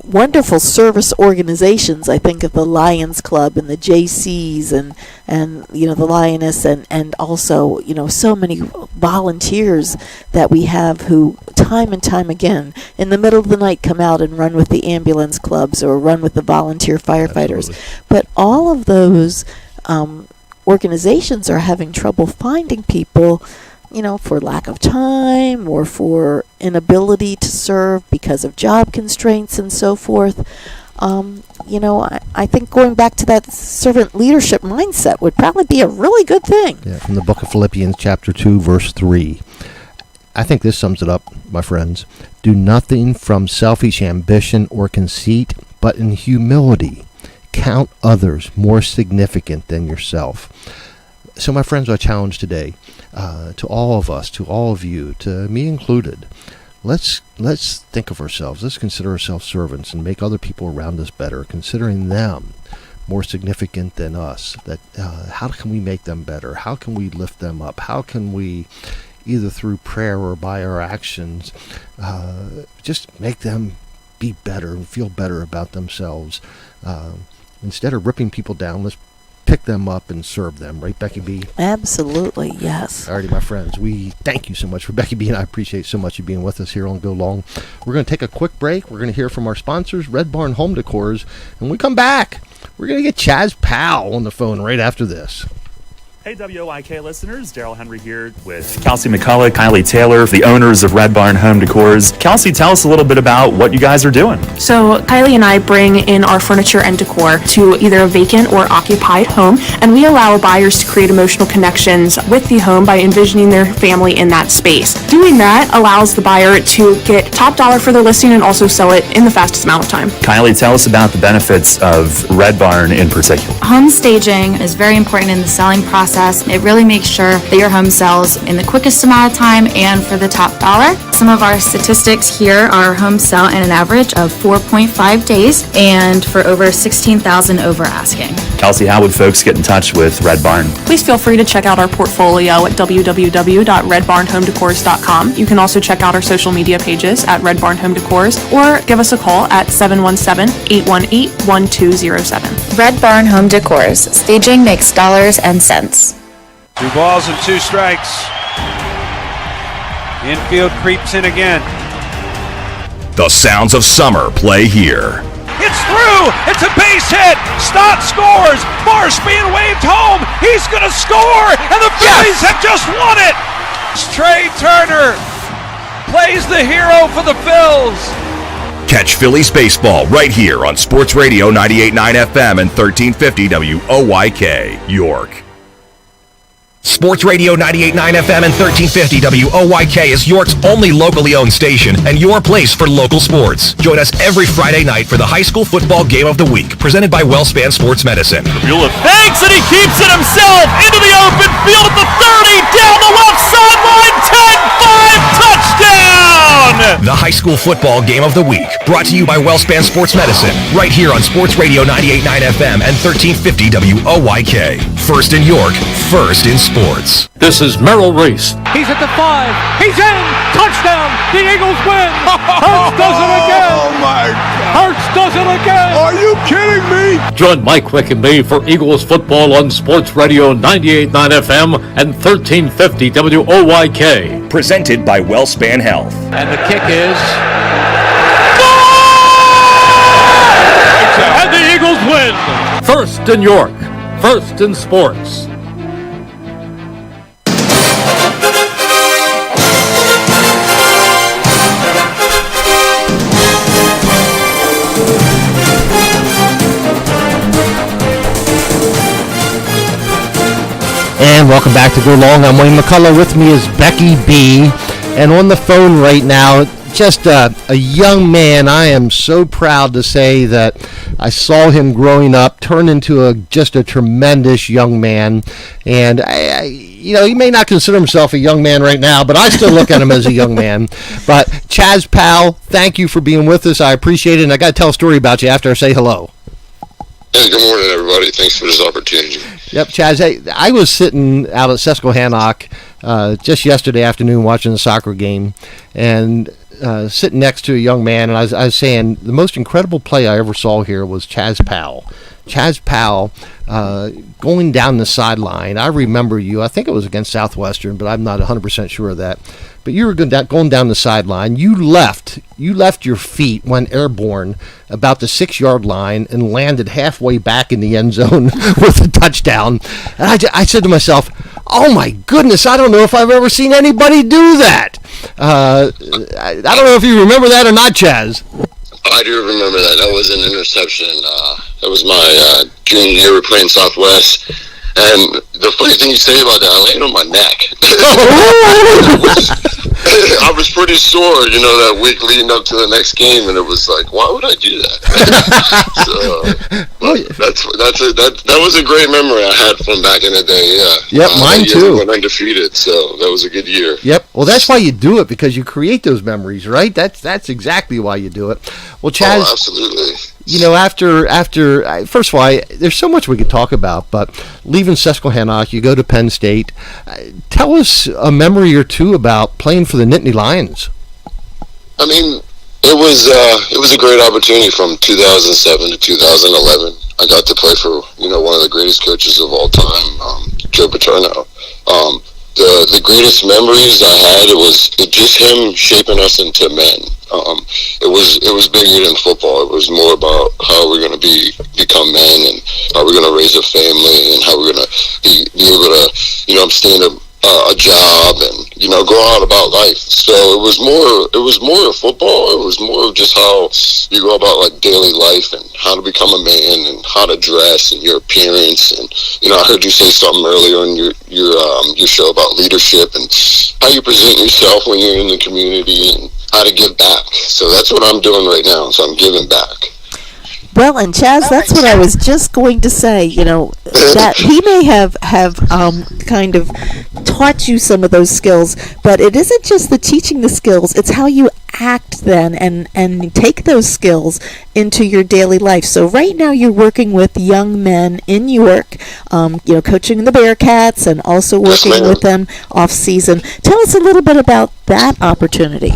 wonderful service organizations. I think of the Lions Club and the JCs and the Lioness and also so many volunteers that we have who time and time again in the middle of the night come out and run with the ambulance clubs or run with the volunteer firefighters. Absolutely. But all of those organizations are having trouble finding people, for lack of time or for inability to serve because of job constraints and so forth. I think going back to that servant leadership mindset would probably be a really good thing. Yeah, from the book of Philippians chapter 2, verse 3. I think this sums it up, my friends. Do nothing from selfish ambition or conceit, but in humility count others more significant than yourself. So, my friends, our challenge today, to all of us, to all of you, to me included, let's think of ourselves. Let's consider ourselves servants and make other people around us better, considering them more significant than us. That how can we make them better? How can we lift them up? How can we, either through prayer or by our actions, just make them be better and feel better about themselves? Instead of ripping people down, let's pick them up and serve them. Right, Becky B? Absolutely, yes. Alrighty, my friends. We thank you so much for Becky B, and I appreciate so much you being with us here on Go Long. We're going to take a quick break. We're going to hear from our sponsors, Red Barn Home Decors. And when we come back, we're going to get Chaz Powell on the phone right after this. Hey WOIK listeners, Daryl Henry here with Kelsey McCullough, Kylie Taylor, the owners of Red Barn Home Decors. Kelsey, tell us a little bit about what you guys are doing. So Kylie and I bring in our furniture and decor to either a vacant or occupied home, and we allow buyers to create emotional connections with the home by envisioning their family in that space. Doing that allows the buyer to get top dollar for their listing and also sell it in the fastest amount of time. Kylie, tell us about the benefits of Red Barn in particular. Home staging is very important in the selling process. It really makes sure that your home sells in the quickest amount of time and for the top dollar. Some of our statistics here are homes sell in an average of 4.5 days and for over 16,000 over asking. Kelsey, how would folks get in touch with Red Barn? Please feel free to check out our portfolio at www.redbarnhomedecors.com. You can also check out our social media pages at Red Barn Home Decors or give us a call at 717-818-1207. Red Barn Home Decors. Staging makes dollars and cents. 2 balls and 2 strikes. Infield creeps in again. The sounds of summer play here. It's through! It's a base hit! Stott scores! Marsh being waved home! He's gonna score! And the Phillies have just won it! Trey Turner plays the hero for the Phils. Catch Phillies baseball right here on Sports Radio 98.9 FM and 1350 WOYK, York. Sports Radio 98.9 FM and 1350 WOYK is York's only locally owned station and your place for local sports. Join us every Friday night for the high school football game of the week, presented by Wellspan Sports Medicine. Bueller fakes and he keeps it himself into the open field at the 30, down the left sideline, 10-5, touchdown! The high school football game of the week, brought to you by Wellspan Sports Medicine, right here on Sports Radio 98.9 FM and 1350 WOYK. First in York, first in sports. This is Merrill Reese. He's at the 5. He's in. Touchdown. The Eagles win. Hurts does it again. Oh, my God. Hurts does it again. Are you kidding me? Join Mike Wick and me for Eagles football on Sports Radio 98.9 FM and 1350 WOYK. Presented by Wellspan Health. And the kick is... And the Eagles win. First in York. First in sports. And welcome back to Go Long. I'm Wayne McCullough. With me is Becky B. And on the phone right now, just a young man. I am so proud to say that I saw him growing up, turn into just a tremendous young man. And he may not consider himself a young man right now, but I still look at him as a young man. But Chaz Powell, thank you for being with us. I appreciate it, and I got to tell a story about you after I say hello. Hey, good morning, everybody. Thanks for this opportunity. Yep, Chaz, hey, I was sitting out at Susquehannock just yesterday afternoon watching the soccer game, and sitting next to a young man, and I was saying the most incredible play I ever saw here was Chaz Powell. Chaz Powell going down the sideline. I remember you. I think it was against Southwestern, but I'm not 100% sure of that. But you were going down the sideline. You left your feet, went airborne about the 6-yard line and landed halfway back in the end zone with a touchdown. And I said to myself, oh my goodness, I don't know if I've ever seen anybody do that. I don't know if you remember that or not, Chaz. I do remember that. That was an interception. That was my junior year. We were playing Southwest. And the funny thing you say about that, I landed on my neck. I was pretty sore, that week leading up to the next game, and it was like, why would I do that? That was a great memory I had from back in the day. Yeah. Yep, mine too. We went undefeated, so that was a good year. Yep. Well, that's why you do it, because you create those memories, right? That's exactly why you do it. Well, Chaz. Oh, absolutely. After first of all, there's so much we could talk about, but leaving Susquehannock, you go to Penn State. Tell us a memory or two about playing for the Nittany Lions. I mean, it was a great opportunity from 2007 to 2011. I got to play for one of the greatest coaches of all time, Joe Paterno. The greatest memories I had was just him shaping us into men. It was bigger than football. It was more about how we're going to become men, and how we're going to raise a family, and how we're going to be able to stand a job and go out about life. So it was more of football. It was more of just how you go about like daily life and how to become a man and how to dress and your appearance. And I heard you say something earlier in your show about leadership and how you present yourself when you're in the community and how to give back. So that's what I'm doing right now. So I'm giving back. Well, and Chaz, that's what I was just going to say, that he may have kind of taught you some of those skills, but it isn't just the teaching the skills, it's how you act then and take those skills into your daily life. So right now you're working with young men in York, coaching the Bearcats and also working with them off season. Tell us a little bit about that opportunity.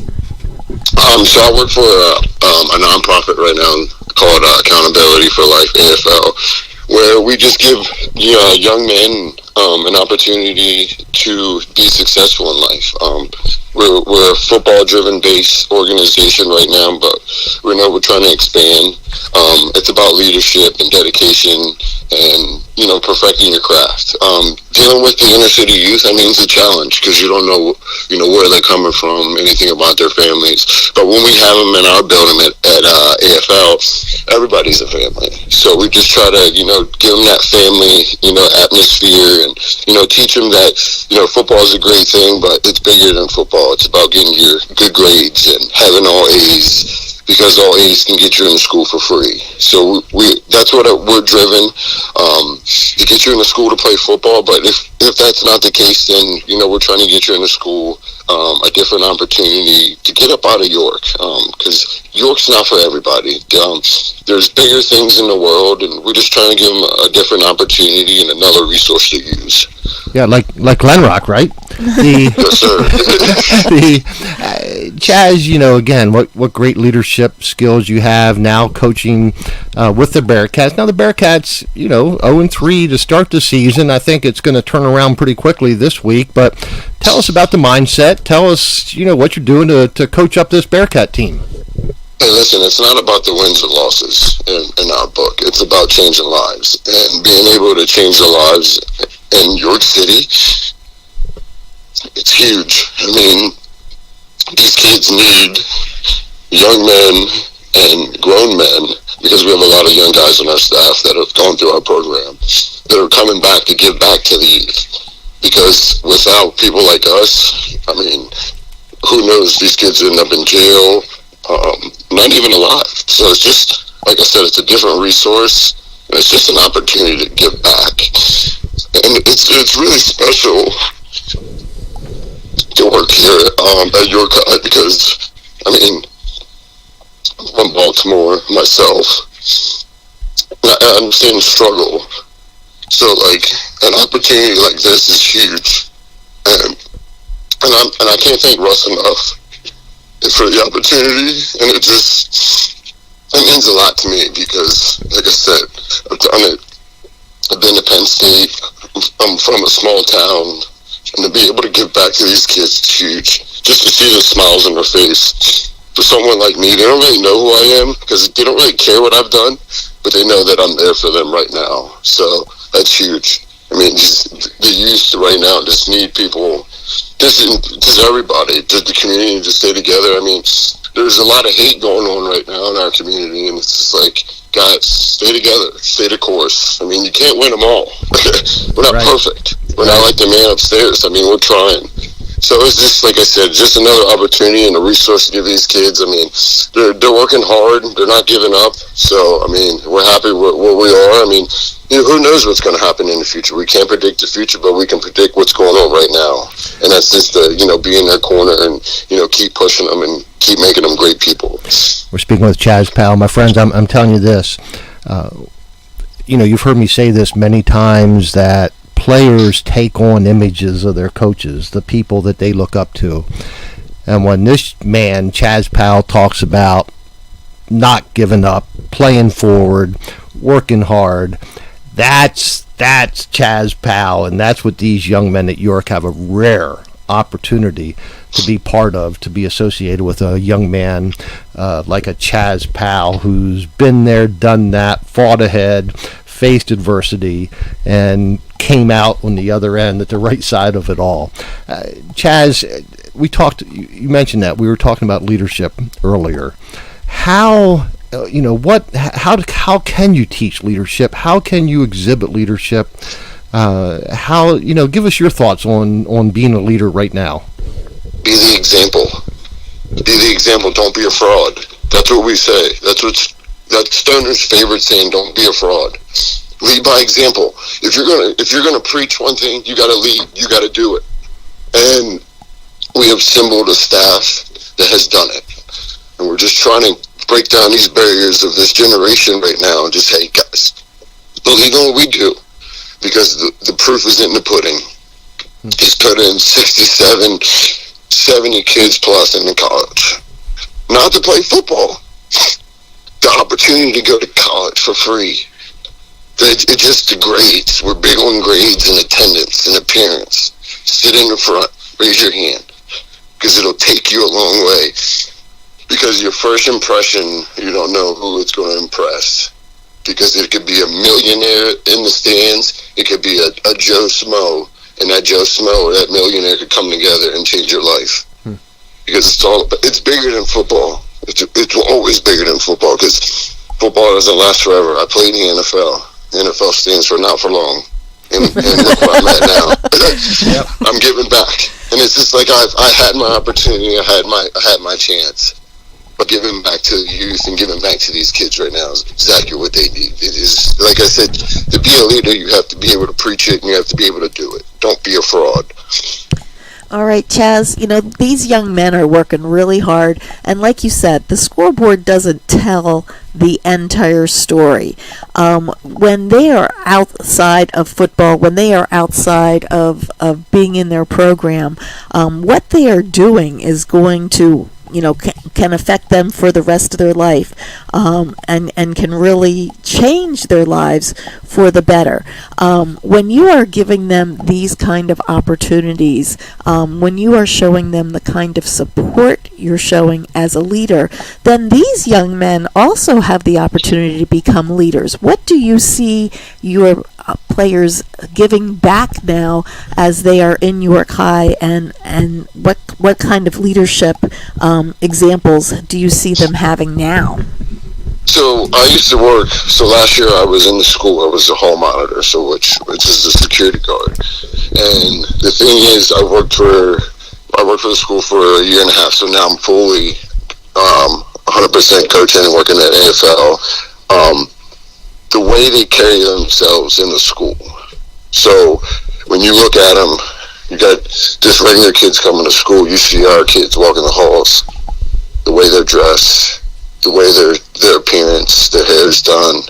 So I work for a nonprofit right now called Accountability for Life, AFL, where we just give young men an opportunity to be successful in life. We're a football-driven based organization right now, but we're trying to expand. It's about leadership and dedication and perfecting your craft. Dealing with the inner city youth, it's a challenge because you don't know where they're coming from, anything about their families. But when we have them in our building at AFL, everybody's a family. So we just try to give them that family atmosphere and teach them that football is a great thing, but it's bigger than football. It's about getting your good grades and having all A's, because all A's can get you into school for free. So that's what we're driven, to get you into school to play football. But if that's not the case, then we're trying to get you into school, a different opportunity to get up out of York, because York's not for everybody. There's bigger things in the world, and we're just trying to give them a different opportunity and another resource to use. Yeah, like Glenrock, right? Yes, sir. Chaz, again, what great leadership skills you have now coaching with the Bearcats. Now the Bearcats, 0-3 to start the season. I think it's going to turn around pretty quickly this week. But tell us about the mindset. Tell us, what you're doing to coach up this Bearcat team. Hey, listen, it's not about the wins and losses in our book. It's about changing lives and being able to change the lives in York City. It's huge. These kids need young men and grown men, because we have a lot of young guys on our staff that have gone through our program that are coming back to give back to the youth. Because without people like us, who knows, these kids end up in jail, not even alive. So it's just, like I said, it's a different resource, and it's just an opportunity to give back. And it's really special to work here at York High because, I mean, I'm from Baltimore myself. I understand the struggle. So, like, an opportunity like this is huge. And I can't thank Russ enough for the opportunity. And it means a lot to me because, like I said, I've done it. I've been to Penn State. I'm from a small town. And to be able to give back to these kids is huge. Just to see the smiles on their face. For someone like me, they don't really know who I am because they don't really care what I've done, but they know that I'm there for them right now. So that's huge. I mean, just the youth right now just need people, just everybody, just the community to stay together. I mean, there's a lot of hate going on right now in our community, and it's just like, guys, stay together, stay the course. I mean, you can't win them all. We're not perfect. We're not like the man upstairs. I mean, we're trying. So it's just, like I said, just another opportunity and a resource to give these kids. I mean, they're working hard. They're not giving up. So, I mean, we're happy with where we are. I mean, you know, who knows what's going to happen in the future? We can't predict the future, but we can predict what's going on right now. And that's just to, you know, be in their corner and, you know, keep pushing them and keep making them great people. We're speaking with Chaz Powell. My friends, I'm telling you this. You know, you've heard me say this many times that players take on images of their coaches, the people that they look up to. And when this man, Chaz Powell, talks about not giving up, playing forward, working hard, that's Chaz Powell, and that's what these young men at York have a rare opportunity to be part of, to be associated with a young man like a Chaz Powell who's been there, done that, fought ahead, faced adversity, and came out on the other end at the right side of it all. Chaz, you mentioned that. We were talking about leadership earlier. How can you teach leadership? How can you exhibit leadership? Give us your thoughts on being a leader right now. Be the example. Be the example. Don't be a fraud. That's what we say. That's Stoner's favorite saying. Don't be a fraud. Lead by example. If you're gonna preach one thing, you gotta lead. You gotta do it. And we have assembled a staff that has done it. And we're just trying to break down these barriers of this generation right now and just, hey guys, believe in what we do. Because the proof is in the pudding. He's put in 67, 70 kids plus into college. Not to play football. The opportunity to go to college for free. It just the grades. We're big on grades and attendance and appearance. Sit in the front. Raise your hand. Because it'll take you a long way. Because your first impression, you don't know who it's going to impress. Because it could be a millionaire in the stands. It could be a Joe Smo. And that Joe Smo or that millionaire could come together and change your life. Because it's bigger than football. It's always bigger than football. Because football doesn't last forever. I played in the NFL. The NFL stands for not for long. And look where I'm at now. I'm giving back. And it's just like I had my opportunity. I had my chance. But giving back to the youth and giving back to these kids right now is exactly what they need. It is, like I said, to be a leader, you have to be able to preach it and you have to be able to do it. Don't be a fraud. All right, Chaz, these young men are working really hard. And like you said, the scoreboard doesn't tell the entire story. When they are outside of football, when they are outside of being in their program, what they are doing is going to can affect them for the rest of their life, and can really change their lives for the better. When you are giving them these kind of opportunities, when you are showing them the kind of support you're showing as a leader, then these young men also have the opportunity to become leaders. What do you see your players giving back now as they are in York High, and what kind of leadership examples do you see them having now? So I used to work. So last year I was in the school. I was a hall monitor, which is a security guard. And the thing is, I worked for the school for a year and a half. So now I'm fully 100% coaching and working at AFL. The way they carry themselves in the school. So when you look at them, You got just regular kids coming to school. You see our kids walking the halls, the way they're dressed, the way their appearance, their hair's done.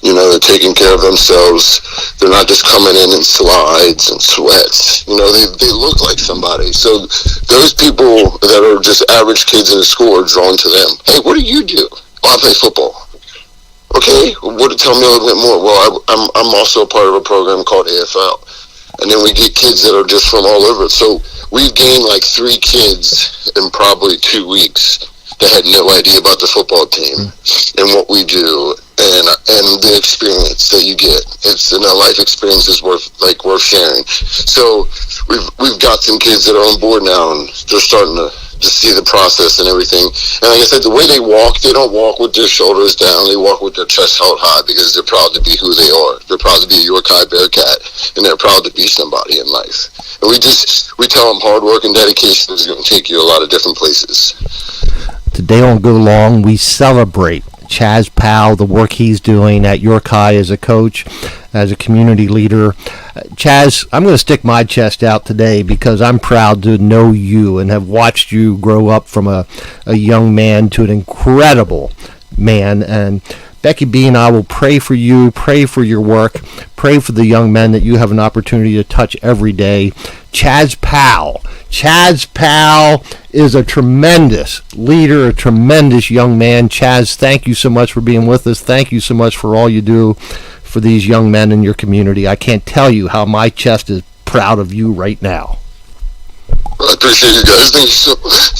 You know, they're taking care of themselves. They're not just coming in slides and sweats. You know, they look like somebody. So those people that are just average kids in the school are drawn to them. Hey, what do you do? Oh, I play football. Okay, tell me a little bit more. Well, I'm also a part of a program called AFL. And then we get kids that are just from all over. So we've gained like 3 kids in probably 2 weeks that had no idea about the football team and what we do and the experience that you get. It's a life experience is worth sharing. So we've got some kids that are on board now, and they're starting to see the process and everything. And like I said, the way they walk, they don't walk with their shoulders down. They walk with their chest held high because they're proud to be who they are. They're proud to be a Yorkshire Bearcat, and they're proud to be somebody in life. And we tell them hard work and dedication is going to take you a lot of different places. Today on Go Long, we celebrate Chaz Powell, the work he's doing at York High as a coach, as a community leader. Chaz, I'm going to stick my chest out today because I'm proud to know you and have watched you grow up from a young man to an incredible man. And Becky B and I will pray for you, pray for your work, pray for the young men that you have an opportunity to touch every day. Chaz Powell is a tremendous leader, a tremendous young man. Chaz, thank you so much for being with us. Thank you so much for all you do for these young men in your community. I can't tell you how my chest is proud of you right now. I appreciate you guys. Thank you so much.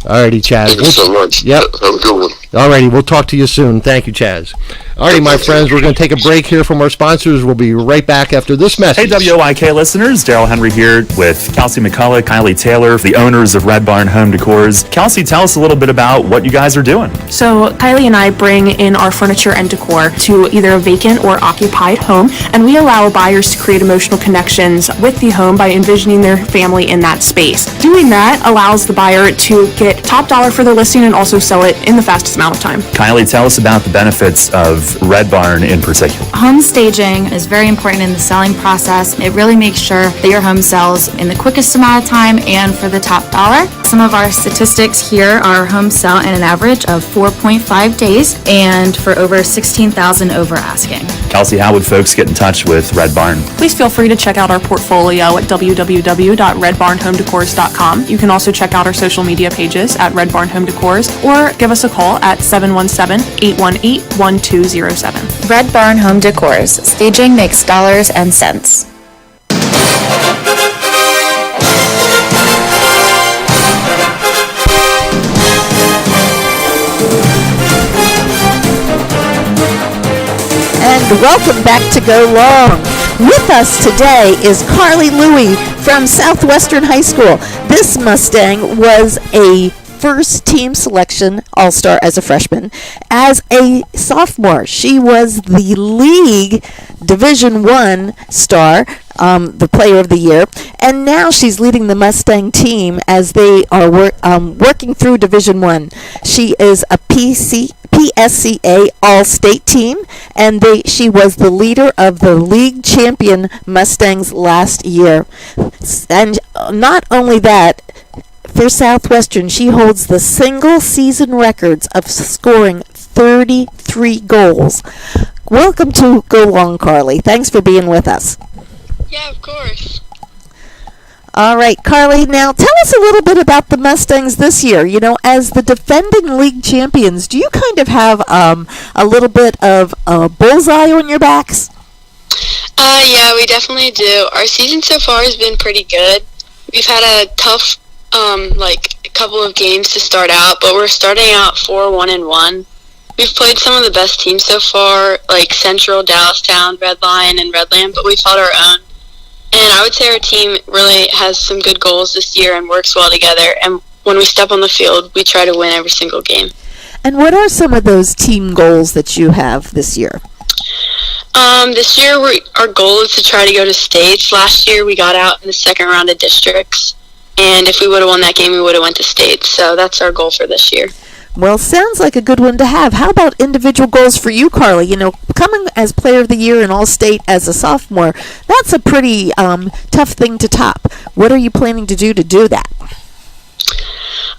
Alrighty, Chaz. Thank you so much. Yep. Have a good one. Alrighty, we'll talk to you soon. Thank you, Chaz. Alrighty, my friends, we're going to take a break here from our sponsors. We'll be right back after this message. Hey, WOIK listeners, Daryl Henry here with Kelsey McCullough, Kylie Taylor, the owners of Red Barn Home Decors. Kelsey, tell us a little bit about what you guys are doing. So Kylie and I bring in our furniture and decor to either a vacant or occupied home, and we allow buyers to create emotional connections with the home by envisioning their family in that space. Doing that allows the buyer to get top dollar for their listing and also sell it in the fastest amount of time. Kylie, tell us about the benefits of Red Barn in particular. Home staging is very important in the selling process. It really makes sure that your home sells in the quickest amount of time and for the top dollar. Some of our statistics here are home sell in an average of 4.5 days and for over 16,000 over asking. Kelsey, how would folks get in touch with Red Barn? Please feel free to check out our portfolio at www.redbarnhomedecors.com. You can also check out our social media pages at Red Barn Home Decors or give us a call at 717-818-1207. Red Barn Home Decors. Staging makes dollars and cents. And welcome back to Go Long. With us today is Carly Louie from Southwestern High School. This Mustang was a first team selection All-Star as a freshman. As a sophomore, she was the league Division I star, the player of the year, and now she's leading the Mustang team as they are working through Division I. She is a PSCA All-State team, and she was the leader of the league champion Mustangs last year. And not only that, for Southwestern, she holds the single season records of scoring 33 goals. Welcome to Go Long, Carly. Thanks for being with us. Yeah, of course. All right, Carly, now tell us a little bit about the Mustangs this year. You know, as the defending league champions, do you kind of have a little bit of a bullseye on your backs? Yeah, we definitely do. Our season so far has been pretty good. We've had a tough couple of games to start out, but we're starting out 4-1-1. We've played some of the best teams so far, like Central, Dallastown, Red Lion, and Redland, but we fought our own. And I would say our team really has some good goals this year and works well together. And when we step on the field, we try to win every single game. And what are some of those team goals that you have this year? This year, our goal is to try to go to states. Last year, we got out in the second round of districts. And if we would have won that game, we would have went to states. So that's our goal for this year. Well, sounds like a good one to have. How about individual goals for you, Carly? You know, coming as Player of the Year in All-State as a sophomore, that's a pretty tough thing to top. What are you planning to do that?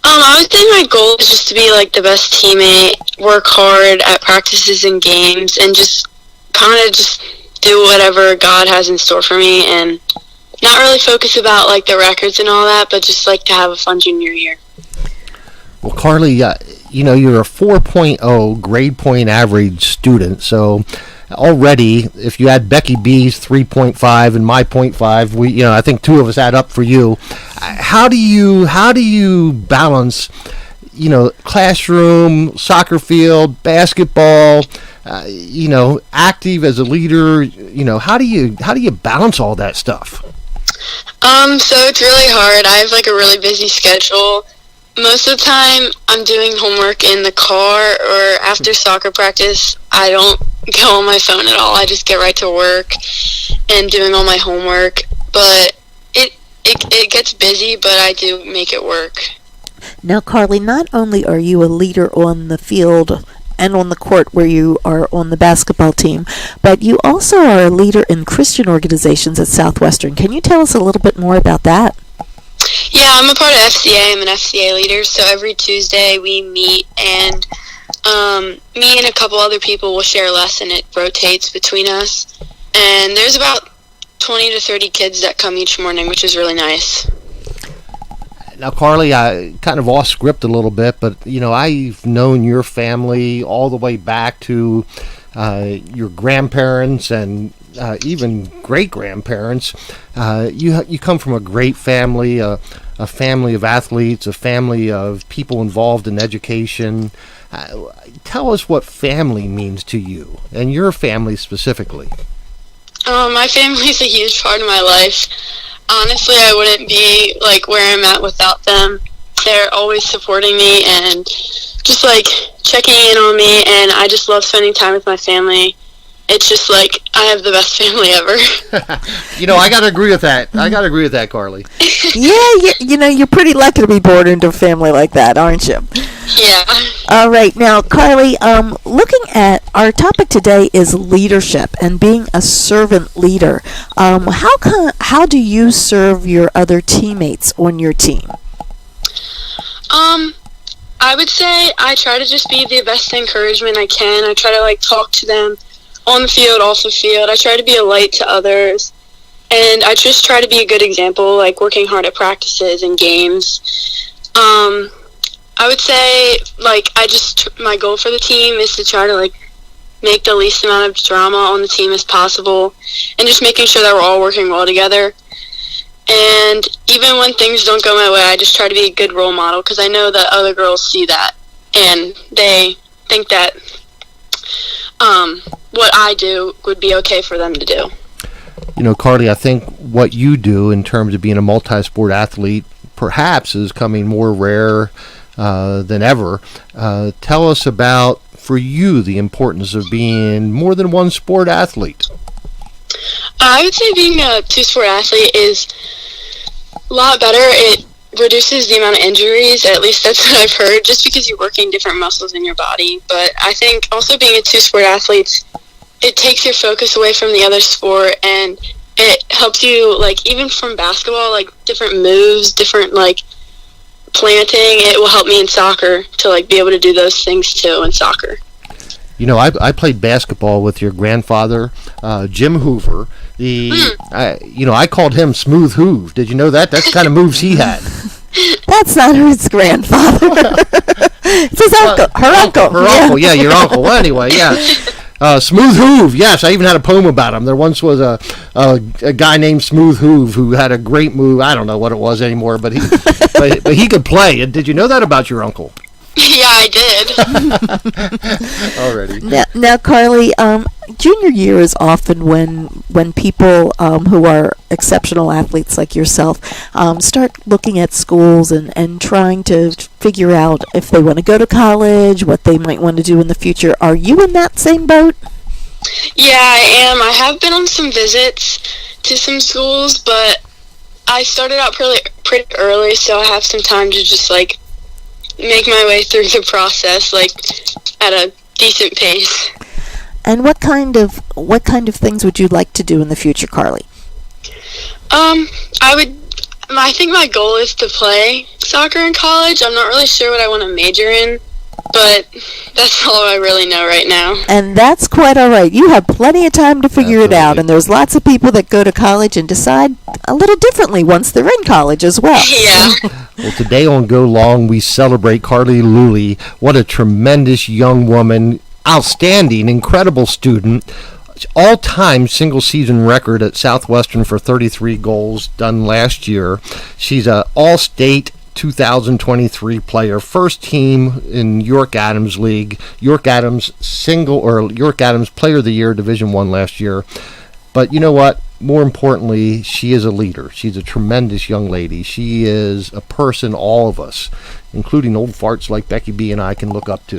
I would say my goal is just to be like the best teammate, work hard at practices and games, and just kind of just do whatever God has in store for me, and not really focus about like the records and all that, but just like to have a fun junior year. Well, Carly, you know, you're a 4.0 grade point average student, so already, if you add Becky B's 3.5 and my 0.5, I think two of us add up for you. How do you balance, classroom, soccer field, basketball, active as a leader? How do you balance all that stuff? So it's really hard. I have like a really busy schedule. Most of the time, I'm doing homework in the car, or after soccer practice, I don't go on my phone at all. I just get right to work and doing all my homework. But it gets busy, but I do make it work. Now, Carly, not only are you a leader on the field and on the court where you are on the basketball team, but you also are a leader in Christian organizations at Southwestern. Can you tell us a little bit more about that? Yeah, I'm a part of FCA. I'm an FCA leader, so every Tuesday we meet, and me and a couple other people will share a lesson. It rotates between us, and there's about 20 to 30 kids that come each morning, which is really nice. Now, Carly, I kind of off script a little bit, but, I've known your family all the way back to your grandparents and even great-grandparents. You come from a great family, a family of athletes, a family of people involved in education. Tell us what family means to you, and your family specifically. My family's a huge part of my life. Honestly, I wouldn't be like where I'm at without them. They're always supporting me and just like checking in on me, and I just love spending time with my family. It's just like I have the best family ever. I got to agree with that. Carly. Yeah, you're pretty lucky to be born into a family like that, aren't you? Yeah. All right. Now, Carly, looking at our topic today is leadership and being a servant leader. How do you serve your other teammates on your team? I would say I try to just be the best encouragement I can. I try to talk to them on the field, off the field. I try to be a light to others, and I just try to be a good example, working hard at practices and games. I would say, my goal for the team is to try to, make the least amount of drama on the team as possible, and just making sure that we're all working well together. And even when things don't go my way, I just try to be a good role model, because I know that other girls see that, and they think that what I do would be okay for them to do. Carly, I think what you do in terms of being a multi-sport athlete perhaps is coming more rare than ever. Tell us about, for you, the importance of being more than one sport athlete. I would say being a two-sport athlete is a lot better. It reduces the amount of injuries, at least that's what I've heard, just because you're working different muscles in your body. But I think also being a two-sport athlete, it takes your focus away from the other sport, and it helps you, even from basketball, different moves, different, planting. It will help me in soccer to, be able to do those things, too, in soccer. I played basketball with your grandfather, Jim Hoover. I called him Smooth Hoove. Did you know that? That's the kind of moves he had. That's not his grandfather. It's his uncle. Her uncle. Her uncle, yeah, your uncle. Well, anyway, yeah. Smooth Hoove, yes, I even had a poem about him. There once was a guy named Smooth Hoove who had a great move. I don't know what it was anymore, but he could play. And did you know that about your uncle? Yeah, I did. Already. Now, Carly, junior year is often when people who are exceptional athletes like yourself start looking at schools and trying to figure out if they want to go to college, what they might want to do in the future. Are you in that same boat? Yeah, I am. I have been on some visits to some schools, but I started out pretty early, so I have some time to just make my way through the process, like, at a decent pace. And what kind of things would you like to do in the future, Carly? I think my goal is to play soccer in college. I'm not really sure what I want to major in, but that's all I really know right now. And that's quite all right. You have plenty of time to figure it out, and there's lots of people that go to college and decide a little differently once they're in college as well. Yeah. Well, today on Go Long, we celebrate Carly Luley. What a tremendous young woman, outstanding, incredible student. All-time single-season record at Southwestern for 33 goals done last year. She's an all-state 2023 player, first team in York Adams League, York Adams Player of the Year, Division I last year. But you know what? More importantly, she is a leader. She's a tremendous young lady. She is a person all of us, including old farts like Becky B and I, can look up to.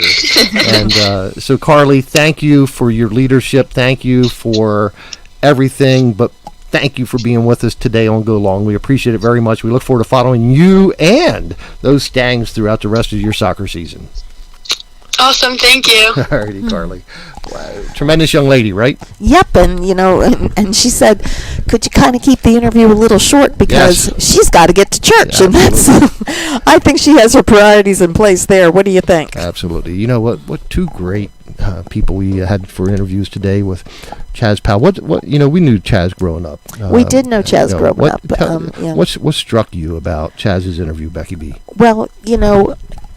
And so, Carly, thank you for your leadership. Thank you for everything. But thank you for being with us today on Go Long. We appreciate it very much. We look forward to following you and those Stangs throughout the rest of your soccer season. Awesome, thank you. All righty, Carly. Wow. Tremendous young lady, right? Yep, and she said, could you kind of keep the interview a little short because she's got to get to church, and that's, I think she has her priorities in place there. What do you think? Absolutely. You know what two great people we had for interviews today with Chaz Powell. What we knew Chaz growing up. We did know Chaz growing up. What struck you about Chaz's interview, Becky B? Well,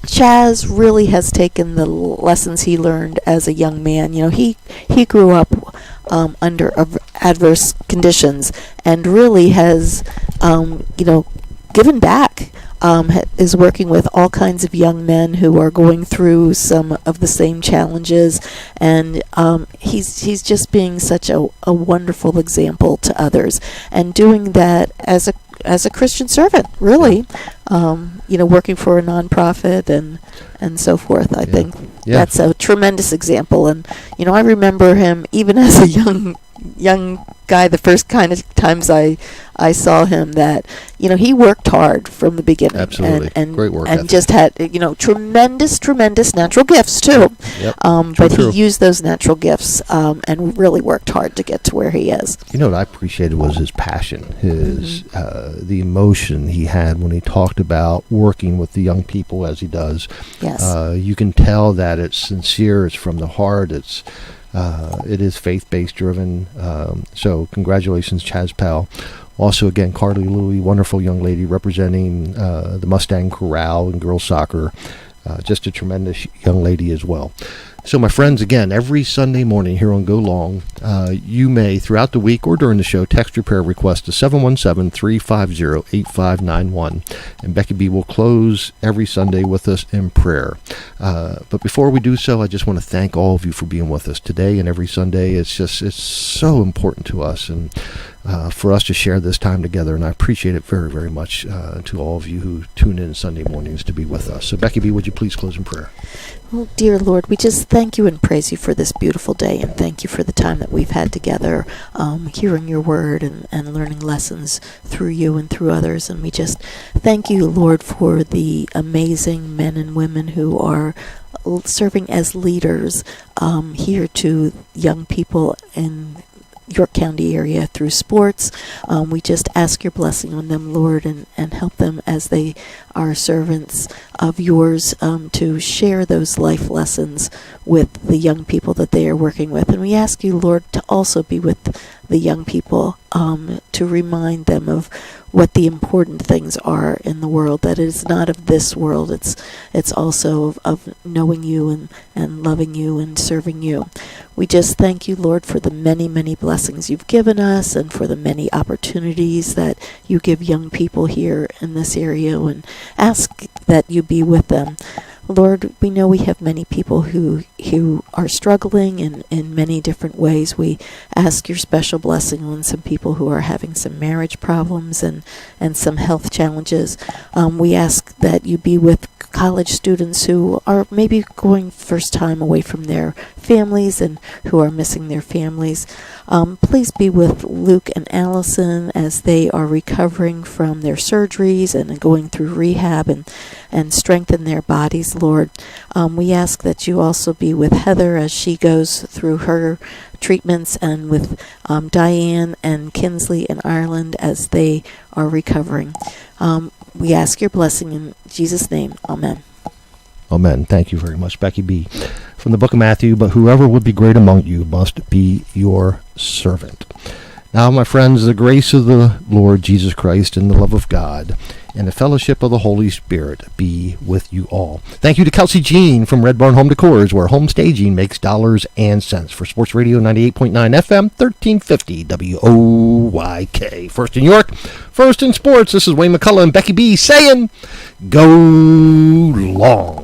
Chaz really has taken the lessons he learned as a young man. He grew up under adverse conditions and really has, given back. Is working with all kinds of young men who are going through some of the same challenges, and he's just being such a wonderful example to others, and doing that as a Christian servant, really. Working for a nonprofit and so forth. I think that's a tremendous example. And I remember him even as a young guy. The first kind of times I saw him, that he worked hard from the beginning. Absolutely, and great work and ethic. just had tremendous natural gifts too. Yep. But he used those natural gifts and really worked hard to get to where he is. What I appreciated was his passion, his the emotion he had when he talked about working with the young people as he does. Yes. You can tell that it's sincere. It's from the heart. It is faith-based driven. So congratulations, Chaz Powell. Also, again, Carly Luley, wonderful young lady representing the Mustang Corral in girls soccer. Just a tremendous young lady as well. So, my friends, again, every Sunday morning here on Go Long, you may, throughout the week or during the show, text your prayer request to 717-350-8591. And Becky B will close every Sunday with us in prayer. But before we do so, I just want to thank all of you for being with us today and every Sunday. It's so important to us and for us to share this time together. And I appreciate it very, very much to all of you who tune in Sunday mornings to be with us. So, Becky B, would you please close in prayer? Well, dear Lord, we just thank you and praise you for this beautiful day, and thank you for the time that we've had together, hearing your word and learning lessons through you and through others. And we just thank you, Lord, for the amazing men and women who are serving as leaders here to young people in York County area through sports. We just ask your blessing on them, Lord, and help them as they are servants of yours to share those life lessons with the young people that they are working with. And we ask you, Lord, to also be with the young people to remind them of what the important things are in the world, that it is not of this world. It's also of knowing you and loving you and serving you. We just thank you, Lord, for the many, many blessings you've given us and for the many opportunities that you give young people here in this area, and ask that you be with them. Lord, we know we have many people who are struggling in many different ways. We ask your special blessing on some people who are having some marriage problems and some health challenges. We ask that you be with college students who are maybe going first time away from their families and who are missing their families. Please be with Luke and Allison as they are recovering from their surgeries and going through rehab and strengthen their bodies, Lord. We ask that you also be with Heather as she goes through her treatments, and with Diane and Kinsley in Ireland as they are recovering. We ask your blessing in Jesus' name. Amen. Amen. Thank you very much, Becky B. From the book of Matthew, but whoever would be great among you must be your servant. Now, my friends, the grace of the Lord Jesus Christ and the love of God and the fellowship of the Holy Spirit be with you all. Thank you to Kelsey Jean from Red Barn Home Decors, where home staging makes dollars and cents. For Sports Radio 98.9 FM, 1350 WOYK. First in York, first in sports. This is Wayne McCullough and Becky B saying, go long.